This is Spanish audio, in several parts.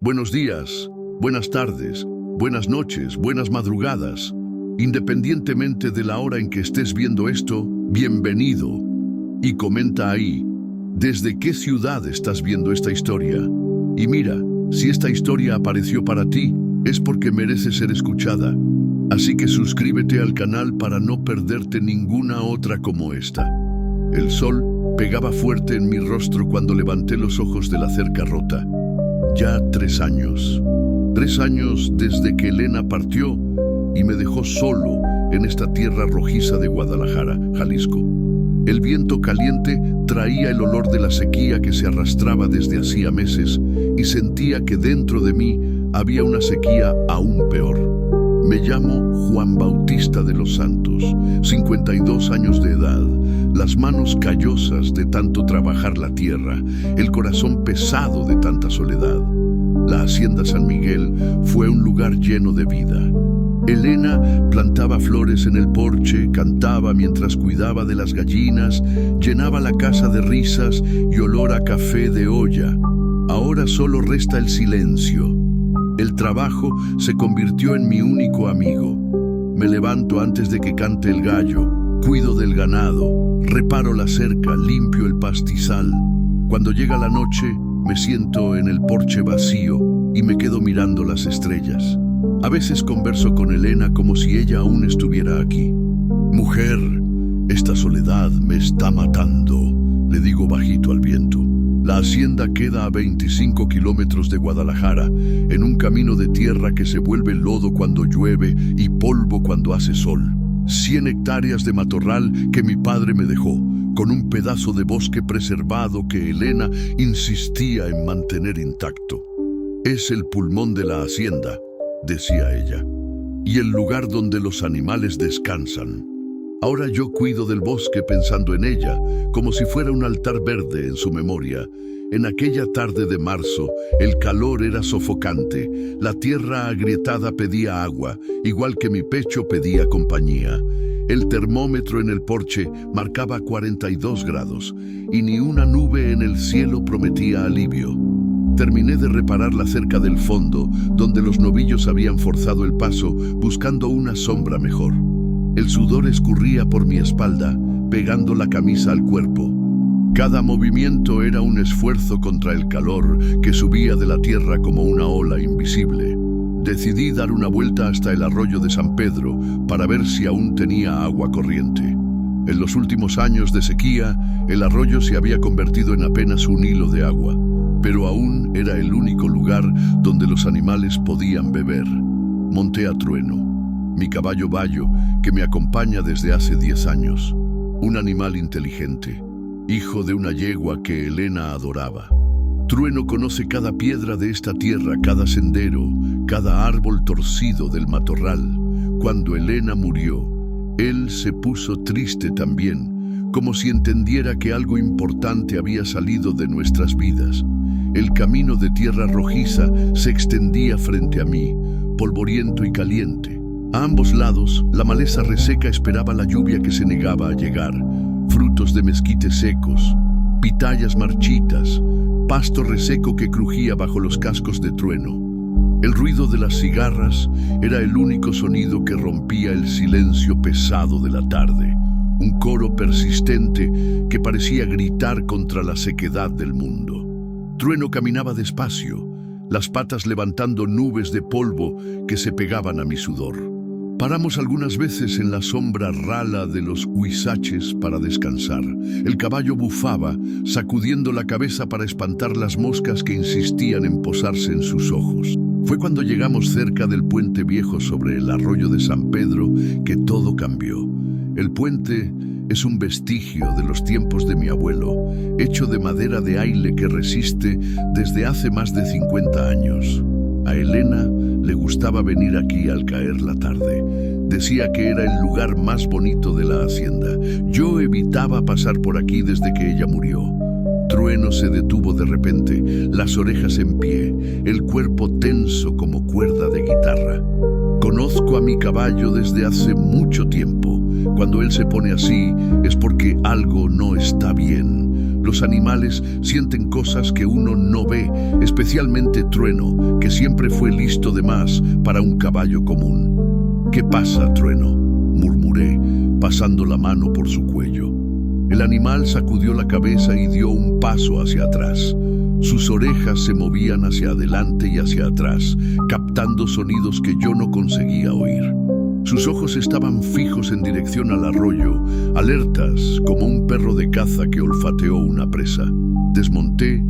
Buenos días, buenas tardes, buenas noches, buenas madrugadas. Independientemente de la hora en que estés viendo esto, bienvenido. Y comenta ahí, ¿desde qué ciudad estás viendo esta historia? Y mira, si esta historia apareció para ti, es porque merece ser escuchada. Así que suscríbete al canal para no perderte ninguna otra como esta. El sol pegaba fuerte en mi rostro cuando levanté los ojos de la cerca rota. Ya 3 años. 3 años desde que Elena partió y me dejó solo en esta tierra rojiza de Guadalajara, Jalisco. El viento caliente traía el olor de la sequía que se arrastraba desde hacía meses y sentía que dentro de mí había una sequía aún peor. Me llamo Juan Bautista de los Santos, 52 años de edad, las manos callosas de tanto trabajar la tierra, el corazón pesado de tanta soledad. La hacienda San Miguel fue un lugar lleno de vida. Elena plantaba flores en el porche, cantaba mientras cuidaba de las gallinas, llenaba la casa de risas y olor a café de olla. Ahora solo resta el silencio. El trabajo se convirtió en mi único amigo. Me levanto antes de que cante el gallo, cuido del ganado, reparo la cerca, limpio el pastizal. Cuando llega la noche, me siento en el porche vacío y me quedo mirando las estrellas. A veces converso con Elena como si ella aún estuviera aquí. Mujer, esta soledad me está matando, le digo bajito al viento. La hacienda queda a 25 kilómetros de Guadalajara, en un camino de tierra que se vuelve lodo cuando llueve y polvo cuando hace sol. 100 hectáreas de matorral que mi padre me dejó, con un pedazo de bosque preservado que Elena insistía en mantener intacto. Es el pulmón de la hacienda, decía ella, y el lugar donde los animales descansan. Ahora yo cuido del bosque pensando en ella, como si fuera un altar verde en su memoria. En aquella tarde de marzo, el calor era sofocante, la tierra agrietada pedía agua, igual que mi pecho pedía compañía. El termómetro en el porche marcaba 42 grados, y ni una nube en el cielo prometía alivio. Terminé de reparar la cerca del fondo, donde los novillos habían forzado el paso, buscando una sombra mejor. El sudor escurría por mi espalda, pegando la camisa al cuerpo. Cada movimiento era un esfuerzo contra el calor que subía de la tierra como una ola invisible. Decidí dar una vuelta hasta el arroyo de San Pedro para ver si aún tenía agua corriente. En los últimos años de sequía, el arroyo se había convertido en apenas un hilo de agua, pero aún era el único lugar donde los animales podían beber. Monté a Trueno, mi caballo Bayo, que me acompaña desde hace 10 años. Un animal inteligente, hijo de una yegua que Elena adoraba. Trueno conoce cada piedra de esta tierra, cada sendero, cada árbol torcido del matorral. Cuando Elena murió, él se puso triste también, como si entendiera que algo importante había salido de nuestras vidas. El camino de tierra rojiza se extendía frente a mí, polvoriento y caliente. A ambos lados, la maleza reseca esperaba la lluvia que se negaba a llegar. Frutos de mezquites secos, pitayas marchitas, pasto reseco que crujía bajo los cascos de Trueno. El ruido de las cigarras era el único sonido que rompía el silencio pesado de la tarde. Un coro persistente que parecía gritar contra la sequedad del mundo. Trueno caminaba despacio, las patas levantando nubes de polvo que se pegaban a mi sudor. Paramos algunas veces en la sombra rala de los huizaches para descansar. El caballo bufaba, sacudiendo la cabeza para espantar las moscas que insistían en posarse en sus ojos. Fue cuando llegamos cerca del puente viejo sobre el arroyo de San Pedro que todo cambió. El puente es un vestigio de los tiempos de mi abuelo, hecho de madera de aile que resiste desde hace más de 50 años. A Elena le gustaba venir aquí al caer la tarde. Decía que era el lugar más bonito de la hacienda. Yo evitaba pasar por aquí desde que ella murió. Trueno se detuvo de repente, las orejas en pie, el cuerpo tenso como cuerda de guitarra. Conozco a mi caballo desde hace mucho tiempo. Cuando él se pone así es porque algo no está bien. Los animales sienten cosas que uno no ve, especialmente Trueno, que siempre fue listo de más para un caballo común. «¿Qué pasa, Trueno?», murmuré, pasando la mano por su cuello. El animal sacudió la cabeza y dio un paso hacia atrás. Sus orejas se movían hacia adelante y hacia atrás, captando sonidos que yo no conseguía oír. Sus ojos estaban fijos en dirección al arroyo, alertas como un perro de caza que olfateó una presa. Desmonté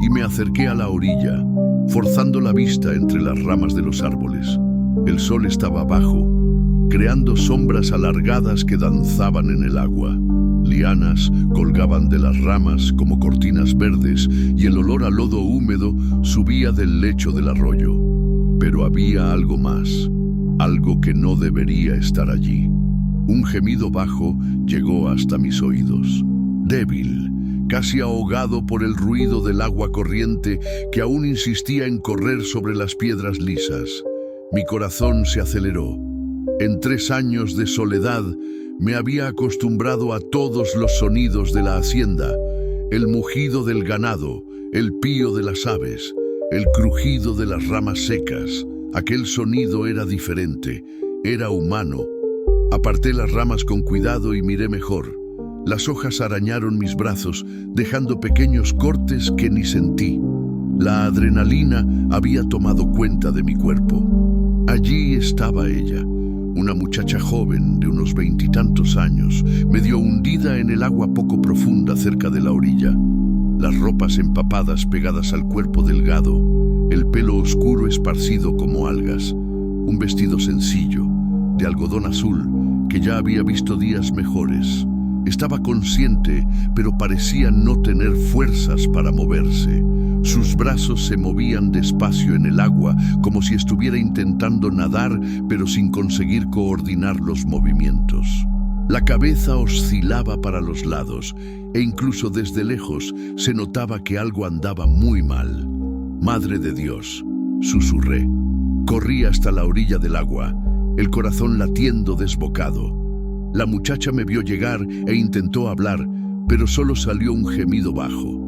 y me acerqué a la orilla, forzando la vista entre las ramas de los árboles. El sol estaba bajo, creando sombras alargadas que danzaban en el agua. Lianas colgaban de las ramas como cortinas verdes y el olor a lodo húmedo subía del lecho del arroyo. Pero había algo más. Algo que no debería estar allí. Un gemido bajo llegó hasta mis oídos. Débil, casi ahogado por el ruido del agua corriente que aún insistía en correr sobre las piedras lisas. Mi corazón se aceleró. En 3 años de soledad me había acostumbrado a todos los sonidos de la hacienda: el mugido del ganado, el pío de las aves, el crujido de las ramas secas. Aquel sonido era diferente, era humano. Aparté las ramas con cuidado y miré mejor. Las hojas arañaron mis brazos, dejando pequeños cortes que ni sentí. La adrenalina había tomado cuenta de mi cuerpo. Allí estaba ella, una muchacha joven de unos 20 y tantos años, medio hundida en el agua poco profunda cerca de la orilla. Las ropas empapadas pegadas al cuerpo delgado, el pelo oscuro esparcido como algas, un vestido sencillo, de algodón azul, que ya había visto días mejores. Estaba consciente, pero parecía no tener fuerzas para moverse. Sus brazos se movían despacio en el agua, como si estuviera intentando nadar, pero sin conseguir coordinar los movimientos. La cabeza oscilaba para los lados, e incluso desde lejos se notaba que algo andaba muy mal. «Madre de Dios», susurré. Corrí hasta la orilla del agua, el corazón latiendo desbocado. La muchacha me vio llegar e intentó hablar, pero solo salió un gemido bajo.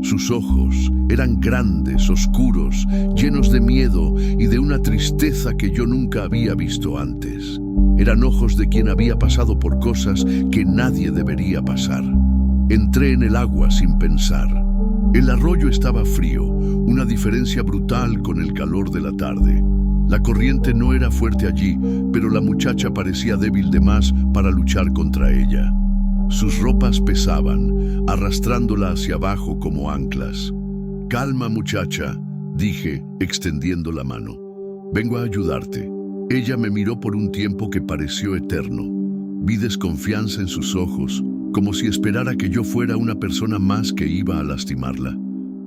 Sus ojos eran grandes, oscuros, llenos de miedo y de una tristeza que yo nunca había visto antes. Eran ojos de quien había pasado por cosas que nadie debería pasar. Entré en el agua sin pensar. El arroyo estaba frío, una diferencia brutal con el calor de la tarde. La corriente no era fuerte allí, pero la muchacha parecía débil de más para luchar contra ella. Sus ropas pesaban, arrastrándola hacia abajo como anclas. «Calma, muchacha», dije, extendiendo la mano. «Vengo a ayudarte». Ella me miró por un tiempo que pareció eterno. Vi desconfianza en sus ojos, como si esperara que yo fuera una persona más que iba a lastimarla.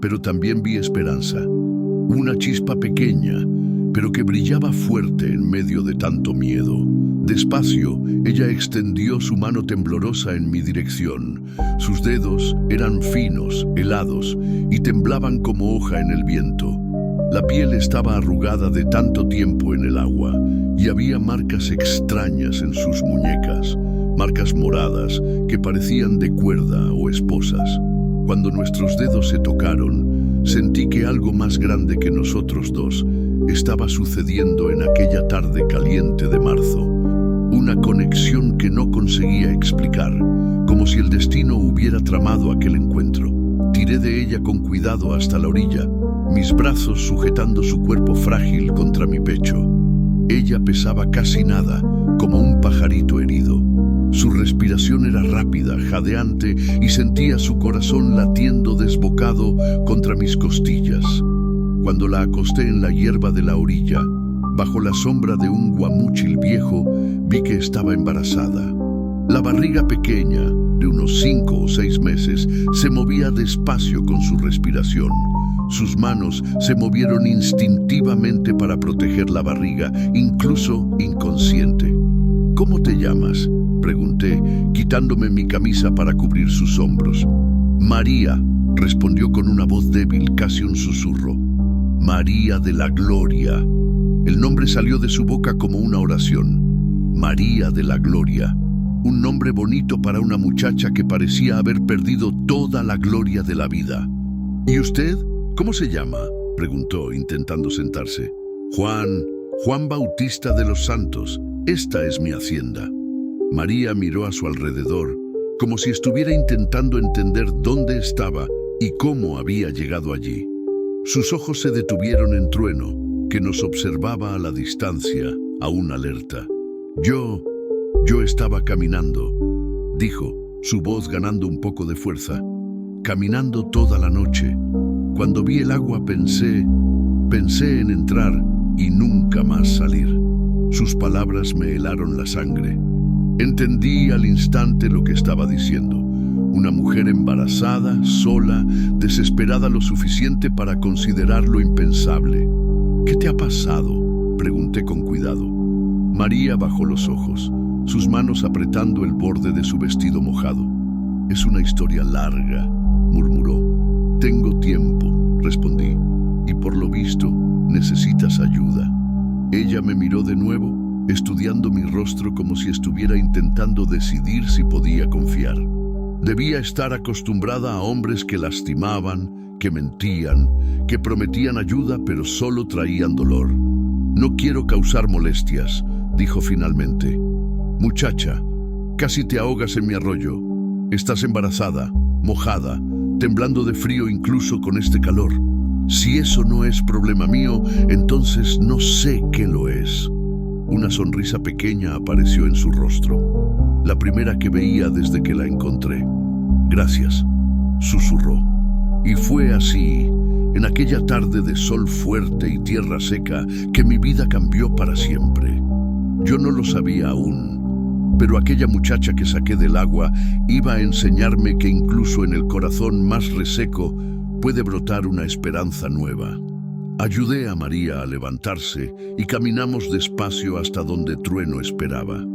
Pero también vi esperanza. Una chispa pequeña, pero que brillaba fuerte en medio de tanto miedo. Despacio, ella extendió su mano temblorosa en mi dirección. Sus dedos eran finos, helados, y temblaban como hoja en el viento. La piel estaba arrugada de tanto tiempo en el agua, y había marcas extrañas en sus muñecas, marcas moradas que parecían de cuerda o esposas. Cuando nuestros dedos se tocaron, sentí que algo más grande que nosotros dos estaba sucediendo en aquella tarde caliente de marzo. Una conexión que no conseguía explicar, como si el destino hubiera tramado aquel encuentro. Tiré de ella con cuidado hasta la orilla, mis brazos sujetando su cuerpo frágil contra mi pecho. Ella pesaba casi nada, como un pajarito herido. Su respiración era rápida, jadeante, y sentía su corazón latiendo desbocado contra mis costillas. Cuando la acosté en la hierba de la orilla, bajo la sombra de un guamúchil viejo, vi que estaba embarazada. La barriga pequeña, de unos 5 o 6 meses, se movía despacio con su respiración. Sus manos se movieron instintivamente para proteger la barriga, incluso inconsciente. «¿Cómo te llamas?», pregunté, quitándome mi camisa para cubrir sus hombros. «María», respondió con una voz débil, casi un susurro. «María de la Gloria». El nombre salió de su boca como una oración. «María de la Gloria». Un nombre bonito para una muchacha que parecía haber perdido toda la gloria de la vida. ¿Y usted? ¿Cómo se llama?, preguntó, intentando sentarse. Juan Bautista de los Santos. Esta es mi hacienda. María miró a su alrededor, como si estuviera intentando entender dónde estaba y cómo había llegado allí. Sus ojos se detuvieron en Trueno, que nos observaba a la distancia, aún alerta. Yo estaba caminando, dijo, su voz ganando un poco de fuerza. Caminando toda la noche. Cuando vi el agua pensé en entrar y nunca más salir. Sus palabras me helaron la sangre. Entendí al instante lo que estaba diciendo. Una mujer embarazada, sola, desesperada lo suficiente para considerar lo impensable. ¿Qué te ha pasado?, pregunté con cuidado. María bajó los ojos, sus manos apretando el borde de su vestido mojado. Es una historia larga, murmuró. Tengo tiempo, respondí, y por lo visto necesitas ayuda. Ella me miró de nuevo, estudiando mi rostro como si estuviera intentando decidir si podía confiar. Debía estar acostumbrada a hombres que lastimaban, que mentían, que prometían ayuda pero solo traían dolor. No quiero causar molestias, dijo finalmente. Muchacha, casi te ahogas en mi arroyo. Estás embarazada, mojada, temblando de frío incluso con este calor. Si eso no es problema mío, entonces no sé qué lo es. Una sonrisa pequeña apareció en su rostro, la primera que veía desde que la encontré. Gracias, susurró. Y fue así, en aquella tarde de sol fuerte y tierra seca, que mi vida cambió para siempre. Yo no lo sabía aún, pero aquella muchacha que saqué del agua iba a enseñarme que incluso en el corazón más reseco puede brotar una esperanza nueva. Ayudé a María a levantarse y caminamos despacio hasta donde Trueno esperaba.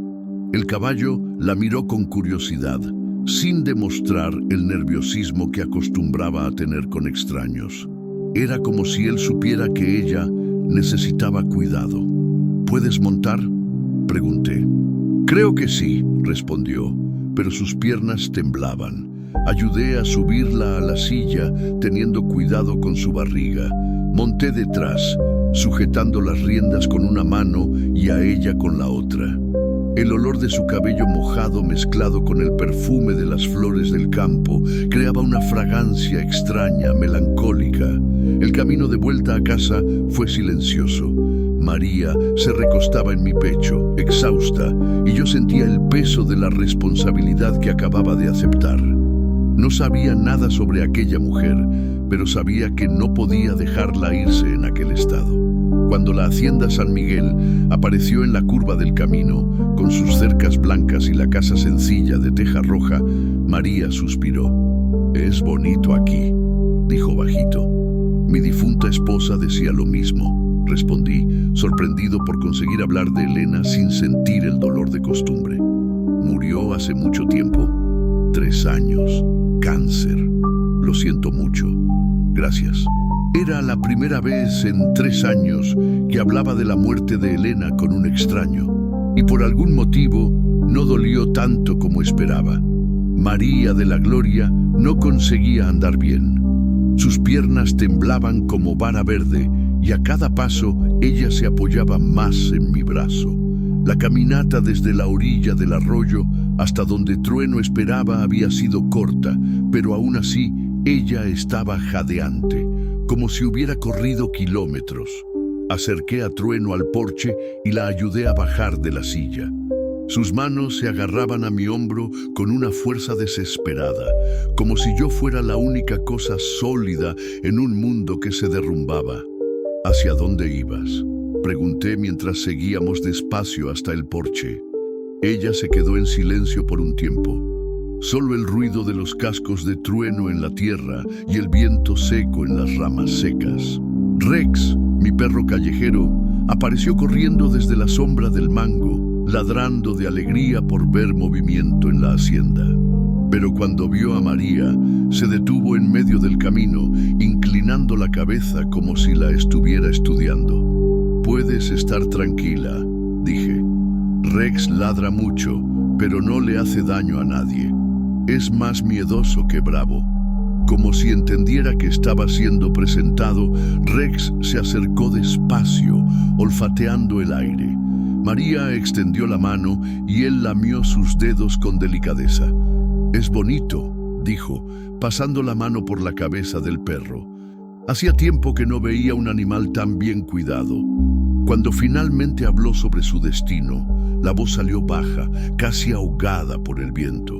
El caballo la miró con curiosidad, sin demostrar el nerviosismo que acostumbraba a tener con extraños. Era como si él supiera que ella necesitaba cuidado. ¿Puedes montar?, pregunté. Creo que sí, respondió, pero sus piernas temblaban. Ayudé a subirla a la silla, teniendo cuidado con su barriga. Monté detrás, sujetando las riendas con una mano y a ella con la otra. El olor de su cabello mojado mezclado con el perfume de las flores del campo creaba una fragancia extraña, melancólica. El camino de vuelta a casa fue silencioso. María se recostaba en mi pecho, exhausta, y yo sentía el peso de la responsabilidad que acababa de aceptar. No sabía nada sobre aquella mujer, pero sabía que no podía dejarla irse en aquel estado. Cuando la hacienda San Miguel apareció en la curva del camino, con sus cercas blancas y la casa sencilla de teja roja, María suspiró. «Es bonito aquí», dijo bajito. «Mi difunta esposa decía lo mismo», respondí, sorprendido por conseguir hablar de Elena sin sentir el dolor de costumbre. «Murió hace mucho tiempo. 3 años. Cáncer. Lo siento mucho. Gracias». Era la primera vez en 3 años que hablaba de la muerte de Elena con un extraño, y por algún motivo no dolió tanto como esperaba. María de la Gloria no conseguía andar bien. Sus piernas temblaban como vara verde, y a cada paso ella se apoyaba más en mi brazo. La caminata desde la orilla del arroyo hasta donde Trueno esperaba había sido corta, pero aún así ella estaba jadeante, como si hubiera corrido kilómetros. Acerqué a Trueno al porche y la ayudé a bajar de la silla. Sus manos se agarraban a mi hombro con una fuerza desesperada, como si yo fuera la única cosa sólida en un mundo que se derrumbaba. ¿Hacia dónde ibas?, pregunté mientras seguíamos despacio hasta el porche. Ella se quedó en silencio por un tiempo. Solo el ruido de los cascos de trueno en la tierra y el viento seco en las ramas secas. Rex, mi perro callejero, apareció corriendo desde la sombra del mango, ladrando de alegría por ver movimiento en la hacienda. Pero cuando vio a María, se detuvo en medio del camino, inclinando la cabeza como si la estuviera estudiando. «Puedes estar tranquila», dije. «Rex ladra mucho, pero no le hace daño a nadie. Es más miedoso que bravo. Como si entendiera que estaba siendo presentado, Rex se acercó despacio, olfateando el aire. María extendió la mano y él lamió sus dedos con delicadeza. «Es bonito», dijo, pasando la mano por la cabeza del perro. Hacía tiempo que no veía un animal tan bien cuidado. Cuando finalmente habló sobre su destino, la voz salió baja, casi ahogada por el viento.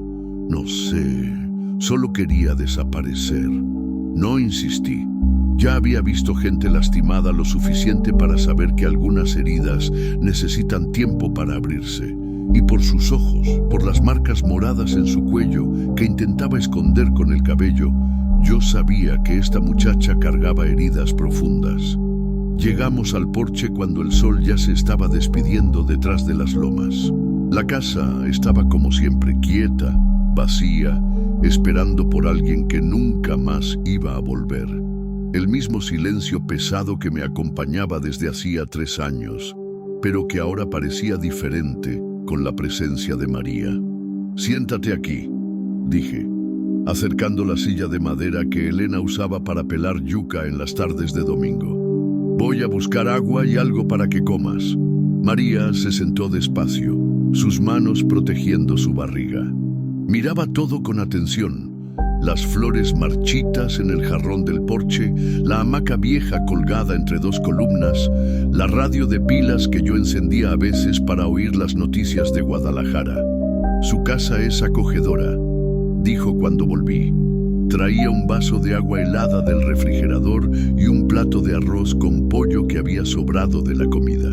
«No sé, solo quería desaparecer». No insistí. Ya había visto gente lastimada lo suficiente para saber que algunas heridas necesitan tiempo para abrirse. Y por sus ojos, por las marcas moradas en su cuello que intentaba esconder con el cabello, yo sabía que esta muchacha cargaba heridas profundas. Llegamos al porche cuando el sol ya se estaba despidiendo detrás de las lomas. La casa estaba como siempre quieta, vacía, esperando por alguien que nunca más iba a volver. El mismo silencio pesado que me acompañaba desde hacía 3 años, pero que ahora parecía diferente con la presencia de María. «Siéntate aquí», dije, acercando la silla de madera que Elena usaba para pelar yuca en las tardes de domingo. «Voy a buscar agua y algo para que comas». María se sentó despacio, sus manos protegiendo su barriga. Miraba todo con atención. Las flores marchitas en el jarrón del porche, la hamaca vieja colgada entre 2 columnas, la radio de pilas que yo encendía a veces para oír las noticias de Guadalajara. «Su casa es acogedora», dijo cuando volví. Traía un vaso de agua helada del refrigerador y un plato de arroz con pollo que había sobrado de la comida.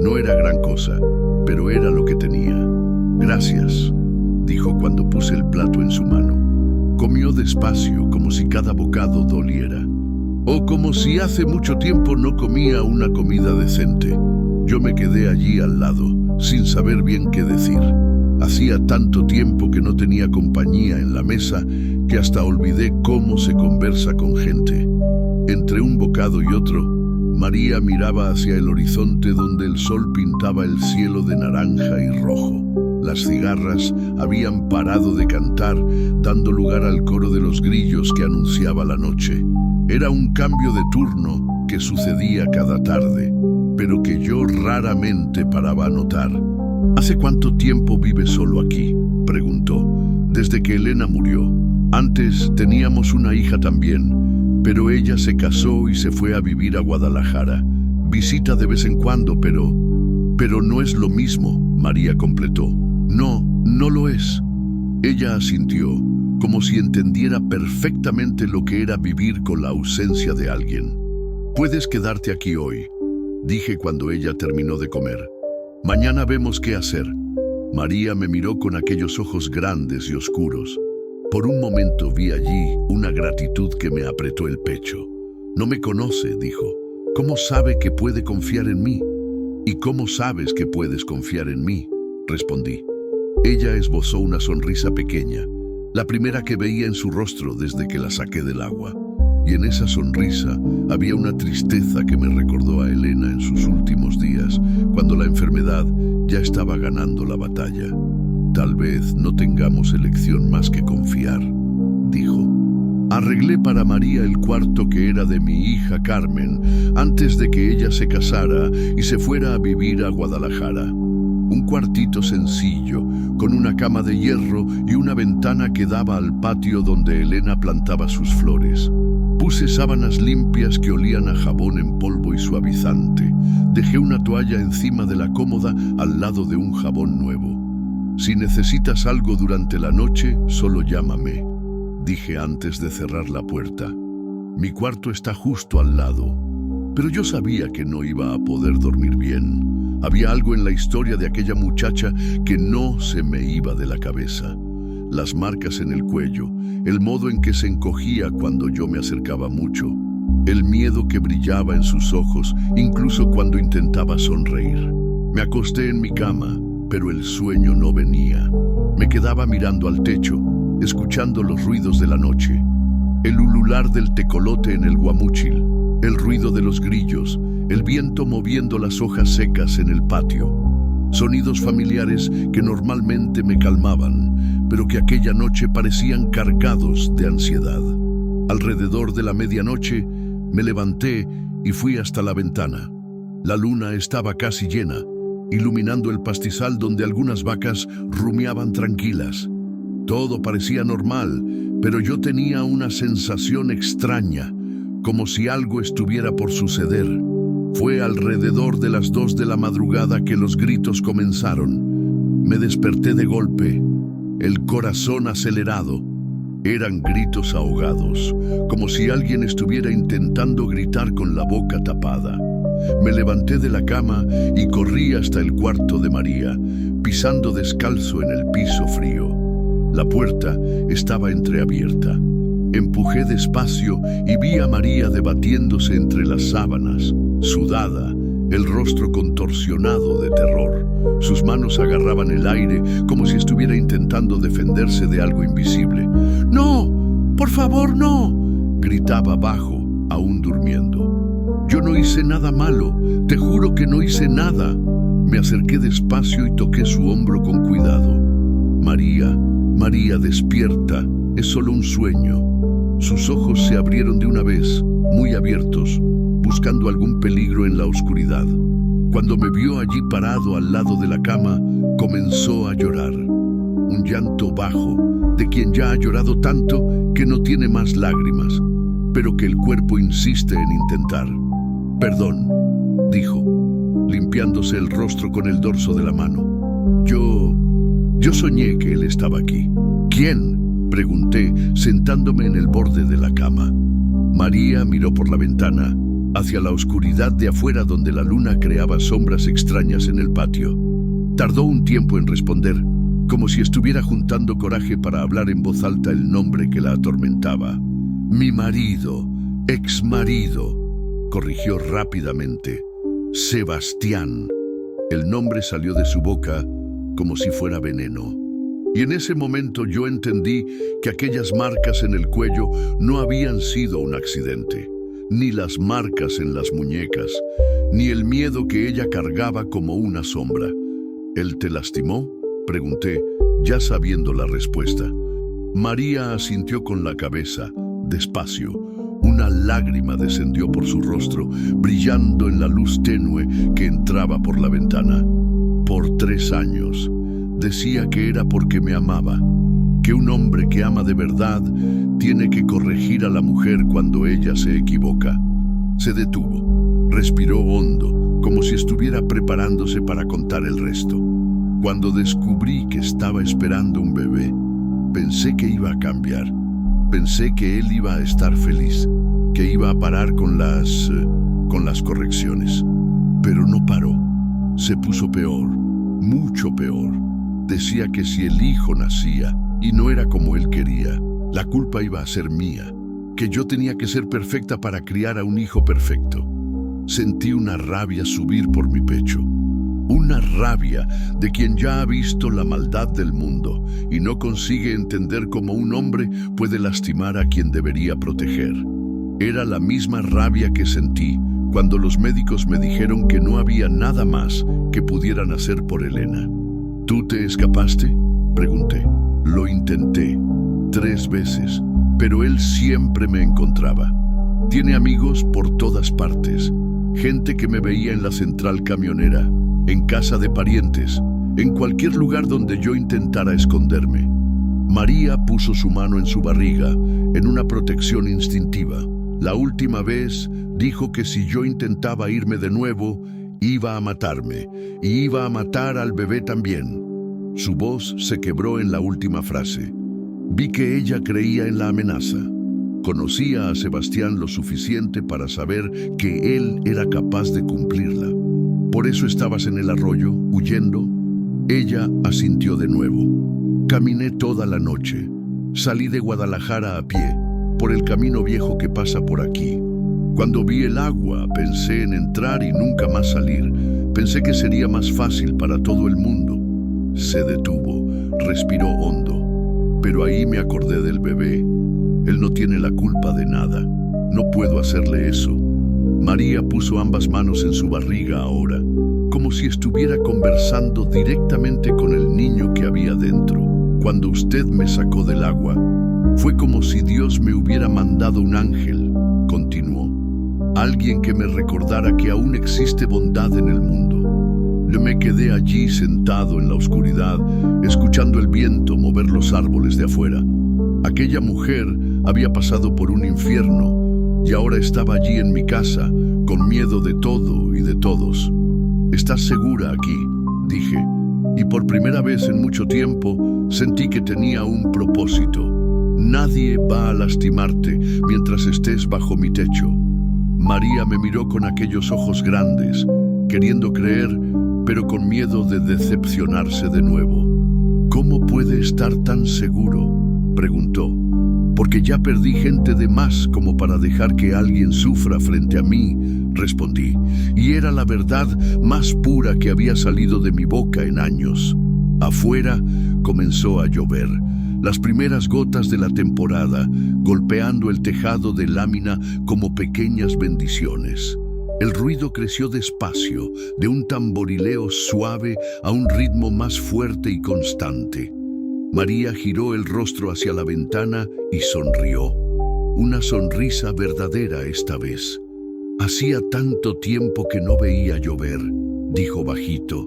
No era gran cosa, pero era lo que tenía. «Gracias», dijo cuando puse el plato en su mano. Comió despacio, como si cada bocado doliera. O como si hace mucho tiempo no comía una comida decente. Yo me quedé allí al lado, sin saber bien qué decir. Hacía tanto tiempo que no tenía compañía en la mesa que hasta olvidé cómo se conversa con gente. Entre un bocado y otro, María miraba hacia el horizonte donde el sol pintaba el cielo de naranja y rojo. Las cigarras habían parado de cantar, dando lugar al coro de los grillos que anunciaba la noche. Era un cambio de turno que sucedía cada tarde, pero que yo raramente paraba a notar. «¿Hace cuánto tiempo vives solo aquí?», preguntó. «Desde que Elena murió. Antes teníamos una hija también, pero ella se casó y se fue a vivir a Guadalajara. Visita de vez en cuando, pero no es lo mismo», María completó. «No, no lo es». Ella asintió, como si entendiera perfectamente lo que era vivir con la ausencia de alguien. «Puedes quedarte aquí hoy», dije cuando ella terminó de comer. «Mañana vemos qué hacer». María me miró con aquellos ojos grandes y oscuros. Por un momento vi allí una gratitud que me apretó el pecho. «No me conoce», dijo. «¿Cómo sabe que puede confiar en mí?» «¿Y cómo sabes que puedes confiar en mí?», respondí. Ella esbozó una sonrisa pequeña, la primera que veía en su rostro desde que la saqué del agua. Y en esa sonrisa había una tristeza que me recordó a Elena en sus últimos días, cuando la enfermedad ya estaba ganando la batalla. «Tal vez no tengamos elección más que confiar», dijo. Arreglé para María el cuarto que era de mi hija Carmen antes de que ella se casara y se fuera a vivir a Guadalajara. Un cuartito sencillo, con una cama de hierro y una ventana que daba al patio donde Elena plantaba sus flores. Puse sábanas limpias que olían a jabón en polvo y suavizante. Dejé una toalla encima de la cómoda al lado de un jabón nuevo. «Si necesitas algo durante la noche, solo llámame», dije antes de cerrar la puerta. Mi cuarto está justo al lado, pero yo sabía que no iba a poder dormir bien. Había algo en la historia de aquella muchacha que no se me iba de la cabeza. Las marcas en el cuello, el modo en que se encogía cuando yo me acercaba mucho, el miedo que brillaba en sus ojos, incluso cuando intentaba sonreír. Me acosté en mi cama, pero el sueño no venía. Me quedaba mirando al techo, escuchando los ruidos de la noche, el ulular del tecolote en el guamúchil, el ruido de los grillos, el viento moviendo las hojas secas en el patio. Sonidos familiares que normalmente me calmaban, pero que aquella noche parecían cargados de ansiedad. Alrededor de la medianoche, me levanté y fui hasta la ventana. La luna estaba casi llena, iluminando el pastizal donde algunas vacas rumiaban tranquilas. Todo parecía normal, pero yo tenía una sensación extraña, como si algo estuviera por suceder. Fue alrededor de las 2 de la madrugada que los gritos comenzaron. Me desperté de golpe, el corazón acelerado. Eran gritos ahogados, como si alguien estuviera intentando gritar con la boca tapada. Me levanté de la cama y corrí hasta el cuarto de María, pisando descalzo en el piso frío. La puerta estaba entreabierta. Empujé despacio y vi a María debatiéndose entre las sábanas, sudada, el rostro contorsionado de terror. Sus manos agarraban el aire como si estuviera intentando defenderse de algo invisible. ¡No! ¡Por favor, no!, gritaba bajo, aún durmiendo. Yo no hice nada malo, te juro que no hice nada. Me acerqué despacio y toqué su hombro con cuidado. María, María, despierta, es solo un sueño. Sus ojos se abrieron de una vez, muy abiertos, buscando algún peligro en la oscuridad. Cuando me vio allí parado al lado de la cama, comenzó a llorar. Un llanto bajo, de quien ya ha llorado tanto que no tiene más lágrimas, pero que el cuerpo insiste en intentar. «Perdón», dijo, limpiándose el rostro con el dorso de la mano. Yo soñé que él estaba aquí». «¿Quién?», pregunté, sentándome en el borde de la cama. María miró por la ventana, hacia la oscuridad de afuera donde la luna creaba sombras extrañas en el patio. Tardó un tiempo en responder, como si estuviera juntando coraje para hablar en voz alta el nombre que la atormentaba. «Mi marido, exmarido», corrigió rápidamente. «Sebastián». El nombre salió de su boca como si fuera veneno. Y en ese momento yo entendí que aquellas marcas en el cuello no habían sido un accidente, ni las marcas en las muñecas, ni el miedo que ella cargaba como una sombra. «¿Él te lastimó?», pregunté, ya sabiendo la respuesta. María asintió con la cabeza, despacio. Una lágrima descendió por su rostro, brillando en la luz tenue que entraba por la ventana. «Por 3 años. Decía que era porque me amaba, que un hombre que ama de verdad tiene que corregir a la mujer cuando ella se equivoca». Se detuvo, respiró hondo, como si estuviera preparándose para contar el resto. «Cuando descubrí que estaba esperando un bebé, pensé que iba a cambiar. Pensé que él iba a estar feliz, que iba a parar con las correcciones. Pero no paró. Se puso peor, mucho peor. Decía que si el hijo nacía y no era como él quería, la culpa iba a ser mía, que yo tenía que ser perfecta para criar a un hijo perfecto». Sentí una rabia subir por mi pecho. Una rabia de quien ya ha visto la maldad del mundo y no consigue entender cómo un hombre puede lastimar a quien debería proteger. Era la misma rabia que sentí cuando los médicos me dijeron que no había nada más que pudieran hacer por Elena. «¿Tú te escapaste?», pregunté. «Lo intenté 3 veces, pero él siempre me encontraba. Tiene amigos por todas partes, gente que me veía en la central camionera, en casa de parientes, en cualquier lugar donde yo intentara esconderme». María puso su mano en su barriga, en una protección instintiva. La última vez dijo que si yo intentaba irme de nuevo, iba a matarme, y iba a matar al bebé también. Su voz se quebró en la última frase. Vi que ella creía en la amenaza. Conocía a Sebastián lo suficiente para saber que él era capaz de cumplirla. «¿Por eso estabas en el arroyo, huyendo?». Ella asintió de nuevo. «Caminé toda la noche. Salí de Guadalajara a pie, por el camino viejo que pasa por aquí. Cuando vi el agua, pensé en entrar y nunca más salir. Pensé que sería más fácil para todo el mundo». Se detuvo, respiró hondo. «Pero ahí me acordé del bebé. Él no tiene la culpa de nada. No puedo hacerle eso». María puso ambas manos en su barriga ahora, como si estuviera conversando directamente con el niño que había dentro. Cuando usted me sacó del agua, fue como si Dios me hubiera mandado un ángel, continuó. Alguien que me recordara que aún existe bondad en el mundo. Yo me quedé allí sentado en la oscuridad, escuchando el viento mover los árboles de afuera. Aquella mujer había pasado por un infierno y ahora estaba allí en mi casa, con miedo de todo y de todos. «¿Estás segura aquí?», dije, y por primera vez en mucho tiempo sentí que tenía un propósito. Nadie va a lastimarte mientras estés bajo mi techo. María me miró con aquellos ojos grandes, queriendo creer, pero con miedo de decepcionarse de nuevo. «¿Cómo puede estar tan seguro?», preguntó. «Porque ya perdí gente de más como para dejar que alguien sufra frente a mí», respondí, y era la verdad más pura que había salido de mi boca en años. Afuera comenzó a llover, las primeras gotas de la temporada, golpeando el tejado de lámina como pequeñas bendiciones. El ruido creció despacio, de un tamborileo suave a un ritmo más fuerte y constante. María giró el rostro hacia la ventana y sonrió. Una sonrisa verdadera esta vez. «Hacía tanto tiempo que no veía llover», dijo bajito.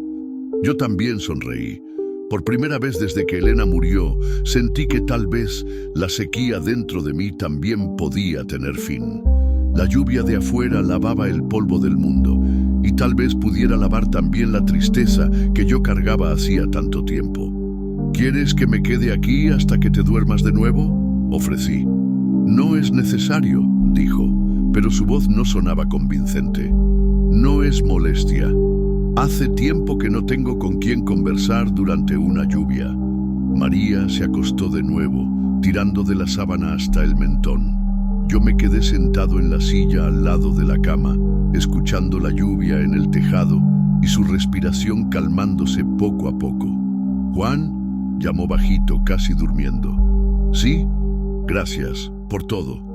Yo también sonreí. Por primera vez desde que Elena murió, sentí que tal vez la sequía dentro de mí también podía tener fin. La lluvia de afuera lavaba el polvo del mundo, y tal vez pudiera lavar también la tristeza que yo cargaba hacía tanto tiempo. «¿Quieres que me quede aquí hasta que te duermas de nuevo?», ofrecí. «No es necesario», dijo, pero su voz no sonaba convincente. «No es molestia. Hace tiempo que no tengo con quién conversar durante una lluvia». María se acostó de nuevo, tirando de la sábana hasta el mentón. Yo me quedé sentado en la silla al lado de la cama, escuchando la lluvia en el tejado y su respiración calmándose poco a poco. «Juan», llamó bajito, casi durmiendo. «Sí, gracias por todo.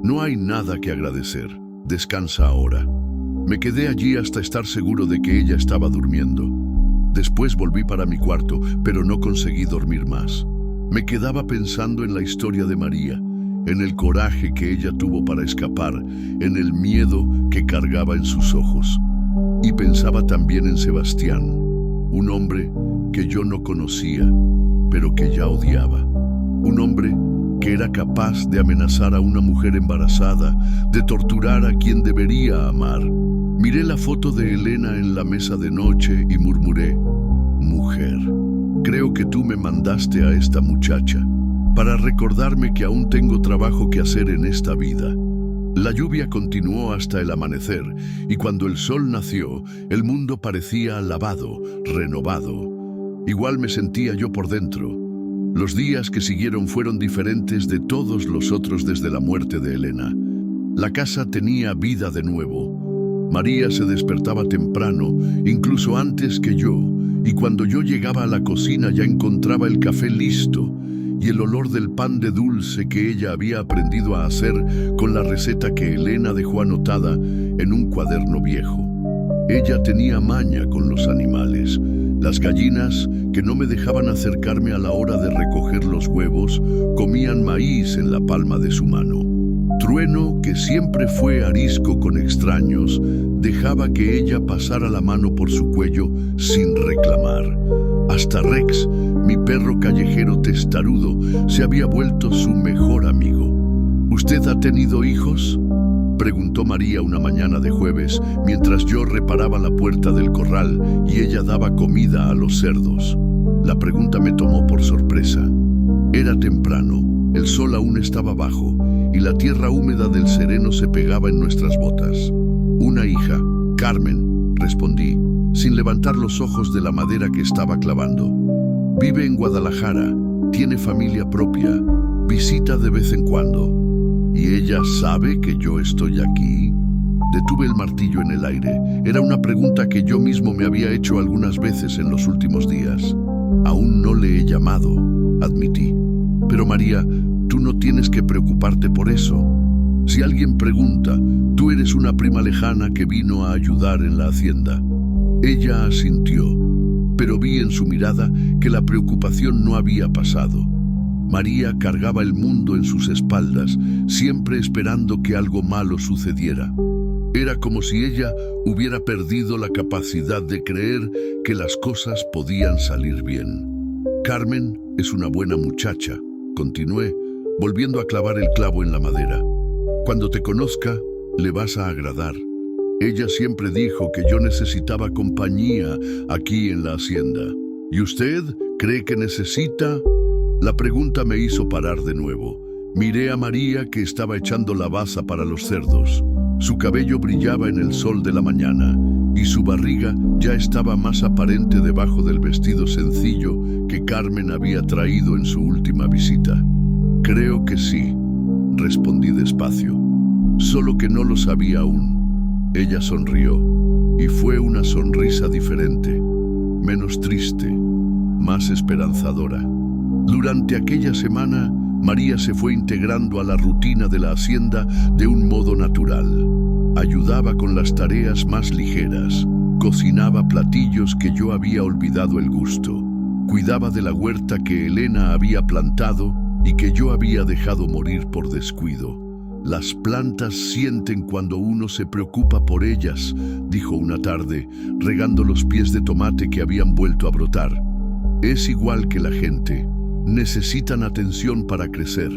No hay nada que agradecer. Descansa ahora». Me quedé allí hasta estar seguro de que ella estaba durmiendo. Después volví para mi cuarto, pero no conseguí dormir más. Me quedaba pensando en la historia de María, en el coraje que ella tuvo para escapar, en el miedo que cargaba en sus ojos. Y pensaba también en Sebastián, un hombre que yo no conocía, pero que ya odiaba. Un hombre que era capaz de amenazar a una mujer embarazada, de torturar a quien debería amar. Miré la foto de Elena en la mesa de noche y murmuré: «Mujer, creo que tú me mandaste a esta muchacha para recordarme que aún tengo trabajo que hacer en esta vida». La lluvia continuó hasta el amanecer, y cuando el sol nació, el mundo parecía lavado, renovado. Igual me sentía yo por dentro. Los días que siguieron fueron diferentes de todos los otros desde la muerte de Elena. La casa tenía vida de nuevo. María se despertaba temprano, incluso antes que yo, y cuando yo llegaba a la cocina ya encontraba el café listo y el olor del pan de dulce que ella había aprendido a hacer con la receta que Elena dejó anotada en un cuaderno viejo. Ella tenía maña con los animales. Las gallinas, que no me dejaban acercarme a la hora de recoger los huevos, comían maíz en la palma de su mano. Trueno, que siempre fue arisco con extraños, dejaba que ella pasara la mano por su cuello sin reclamar. Hasta Rex, mi perro callejero testarudo, se había vuelto su mejor amigo. «¿Usted ha tenido hijos?», preguntó María una mañana de jueves, mientras yo reparaba la puerta del corral y ella daba comida a los cerdos. La pregunta me tomó por sorpresa. Era temprano, el sol aún estaba bajo, y la tierra húmeda del sereno se pegaba en nuestras botas. «Una hija, Carmen», respondí, sin levantar los ojos de la madera que estaba clavando. «Vive en Guadalajara, tiene familia propia, visita de vez en cuando». «¿Y ella sabe que yo estoy aquí?». Detuve el martillo en el aire. Era una pregunta que yo mismo me había hecho algunas veces en los últimos días. «Aún no le he llamado», admití. «Pero María, tú no tienes que preocuparte por eso. Si alguien pregunta, tú eres una prima lejana que vino a ayudar en la hacienda». Ella asintió, pero vi en su mirada que la preocupación no había pasado. María cargaba el mundo en sus espaldas, siempre esperando que algo malo sucediera. Era como si ella hubiera perdido la capacidad de creer que las cosas podían salir bien. Carmen es una buena muchacha, continué, volviendo a clavar el clavo en la madera. Cuando te conozca, le vas a agradar. Ella siempre dijo que yo necesitaba compañía aquí en la hacienda. ¿Y usted cree que necesita? La pregunta me hizo parar de nuevo. Miré a María, que estaba echando la baza para los cerdos. Su cabello brillaba en el sol de la mañana y su barriga ya estaba más aparente debajo del vestido sencillo que Carmen había traído en su última visita. Creo que sí, respondí despacio, solo que no lo sabía aún. Ella sonrió, y fue una sonrisa diferente, menos triste, más esperanzadora. Durante aquella semana, María se fue integrando a la rutina de la hacienda de un modo natural. Ayudaba con las tareas más ligeras, cocinaba platillos que yo había olvidado el gusto, cuidaba de la huerta que Elena había plantado y que yo había dejado morir por descuido. Las plantas sienten cuando uno se preocupa por ellas, dijo una tarde, regando los pies de tomate que habían vuelto a brotar. Es igual que la gente, necesitan atención para crecer.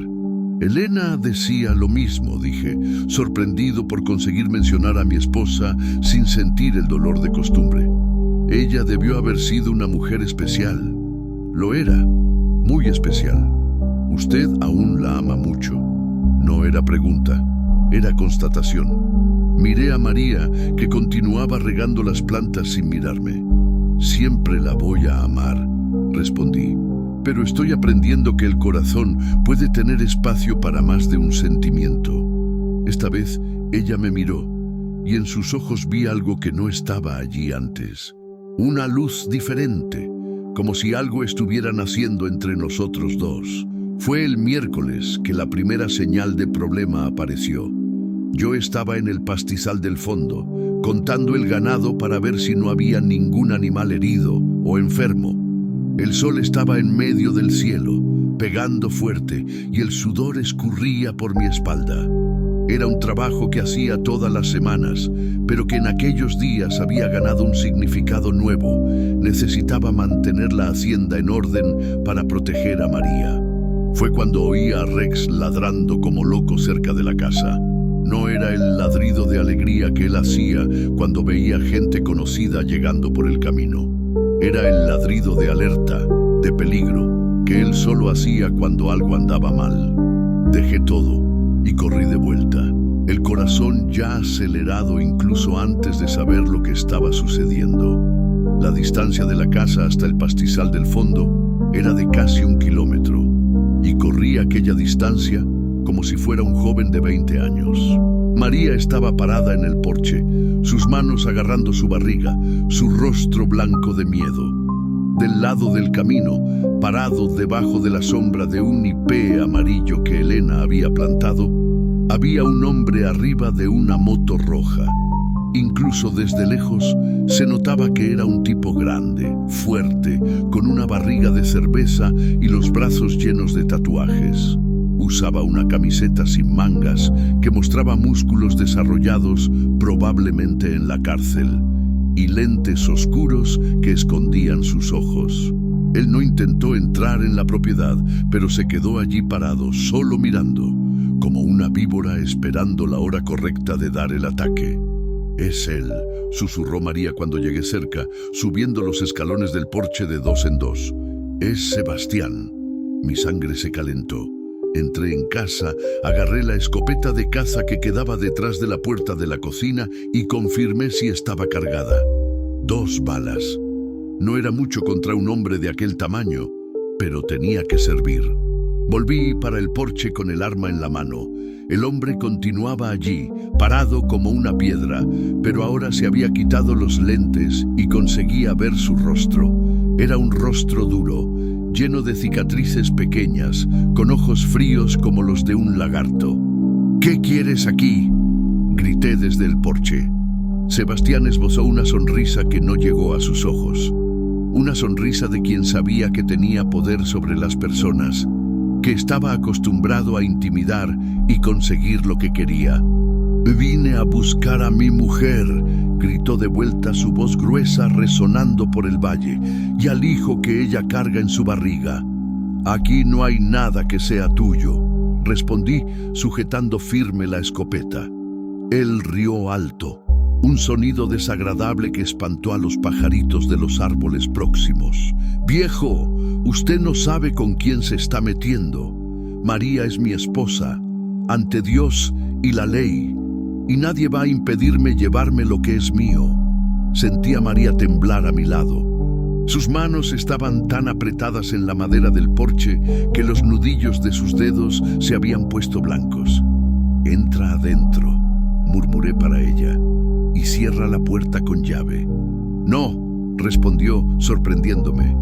Elena decía lo mismo, dije, sorprendido por conseguir mencionar a mi esposa sin sentir el dolor de costumbre. Ella debió haber sido una mujer especial. Lo era, muy especial. Usted aún la ama mucho. No era pregunta, era constatación. Miré a María, que continuaba regando las plantas sin mirarme. Siempre la voy a amar, respondí, pero estoy aprendiendo que el corazón puede tener espacio para más de un sentimiento. Esta vez ella me miró, y en sus ojos vi algo que no estaba allí antes. Una luz diferente, como si algo estuviera naciendo entre nosotros dos. Fue el miércoles que la primera señal de problema apareció. Yo estaba en el pastizal del fondo, contando el ganado para ver si no había ningún animal herido o enfermo. El sol estaba en medio del cielo, pegando fuerte, y el sudor escurría por mi espalda. Era un trabajo que hacía todas las semanas, pero que en aquellos días había ganado un significado nuevo. Necesitaba mantener la hacienda en orden para proteger a María. Fue cuando oí a Rex ladrando como loco cerca de la casa. No era el ladrido de alegría que él hacía cuando veía gente conocida llegando por el camino. Era el ladrido de alerta, de peligro, que él solo hacía cuando algo andaba mal. Dejé todo y corrí de vuelta, el corazón ya acelerado incluso antes de saber lo que estaba sucediendo. La distancia de la casa hasta el pastizal del fondo era de casi 1 kilómetro, y corrí aquella distancia como si fuera un joven de 20 años. María estaba parada en el porche, sus manos agarrando su barriga, su rostro blanco de miedo. Del lado del camino, parado debajo de la sombra de un ipé amarillo que Elena había plantado, había un hombre arriba de una moto roja. Incluso desde lejos se notaba que era un tipo grande, fuerte, con una barriga de cerveza y los brazos llenos de tatuajes. Usaba una camiseta sin mangas que mostraba músculos desarrollados probablemente en la cárcel y lentes oscuros que escondían sus ojos. Él no intentó entrar en la propiedad, pero se quedó allí parado, solo mirando, como una víbora esperando la hora correcta de dar el ataque. «Es él», susurró María cuando llegué cerca, subiendo los escalones del porche de 2 en 2. «Es Sebastián». Mi sangre se calentó. Entré en casa, agarré la escopeta de caza que quedaba detrás de la puerta de la cocina y confirmé si estaba cargada. 2 balas. No era mucho contra un hombre de aquel tamaño, pero tenía que servir. Volví para el porche con el arma en la mano. El hombre continuaba allí, parado como una piedra, pero ahora se había quitado los lentes y conseguía ver su rostro. Era un rostro duro, lleno de cicatrices pequeñas, con ojos fríos como los de un lagarto. «¿Qué quieres aquí?», grité desde el porche. Sebastián esbozó una sonrisa que no llegó a sus ojos. Una sonrisa de quien sabía que tenía poder sobre las personas, que estaba acostumbrado a intimidar y conseguir lo que quería. «Vine a buscar a mi mujer», gritó de vuelta, su voz gruesa resonando por el valle, «y al hijo que ella carga en su barriga». «Aquí no hay nada que sea tuyo», respondí, sujetando firme la escopeta. Él rió alto, un sonido desagradable que espantó a los pajaritos de los árboles próximos. «Viejo, usted no sabe con quién se está metiendo. María es mi esposa, ante Dios y la ley, y nadie va a impedirme llevarme lo que es mío». Sentí a María temblar a mi lado. Sus manos estaban tan apretadas en la madera del porche que los nudillos de sus dedos se habían puesto blancos. «Entra adentro», murmuré para ella, «y cierra la puerta con llave». «No», respondió, sorprendiéndome.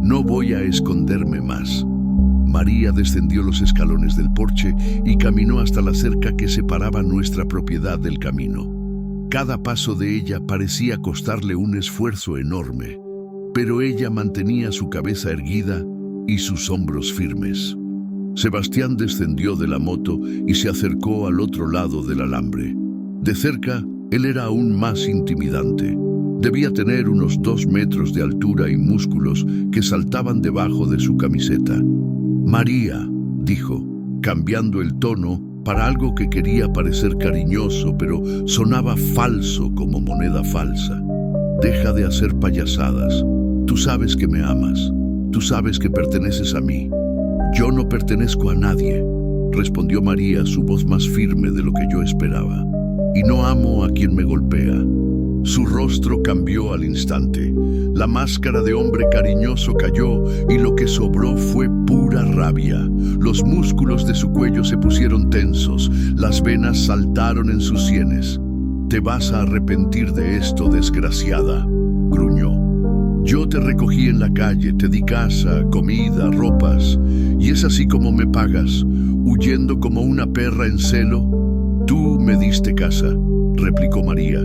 «No voy a esconderme más». María descendió los escalones del porche y caminó hasta la cerca que separaba nuestra propiedad del camino. Cada paso de ella parecía costarle un esfuerzo enorme, pero ella mantenía su cabeza erguida y sus hombros firmes. Sebastián descendió de la moto y se acercó al otro lado del alambre. De cerca, él era aún más intimidante. Debía tener unos 2 metros de altura y músculos que saltaban debajo de su camiseta. «María», dijo, cambiando el tono para algo que quería parecer cariñoso, pero sonaba falso como moneda falsa. «Deja de hacer payasadas. Tú sabes que me amas. Tú sabes que perteneces a mí». «Yo no pertenezco a nadie», respondió María, su voz más firme de lo que yo esperaba. «Y no amo a quien me golpea». Su rostro cambió al instante. La máscara de hombre cariñoso cayó y lo que sobró fue pura rabia. Los músculos de su cuello se pusieron tensos, las venas saltaron en sus sienes. «Te vas a arrepentir de esto, desgraciada», gruñó. «Yo te recogí en la calle, te di casa, comida, ropas, y es así como me pagas, huyendo como una perra en celo». «Tú me diste casa», replicó María,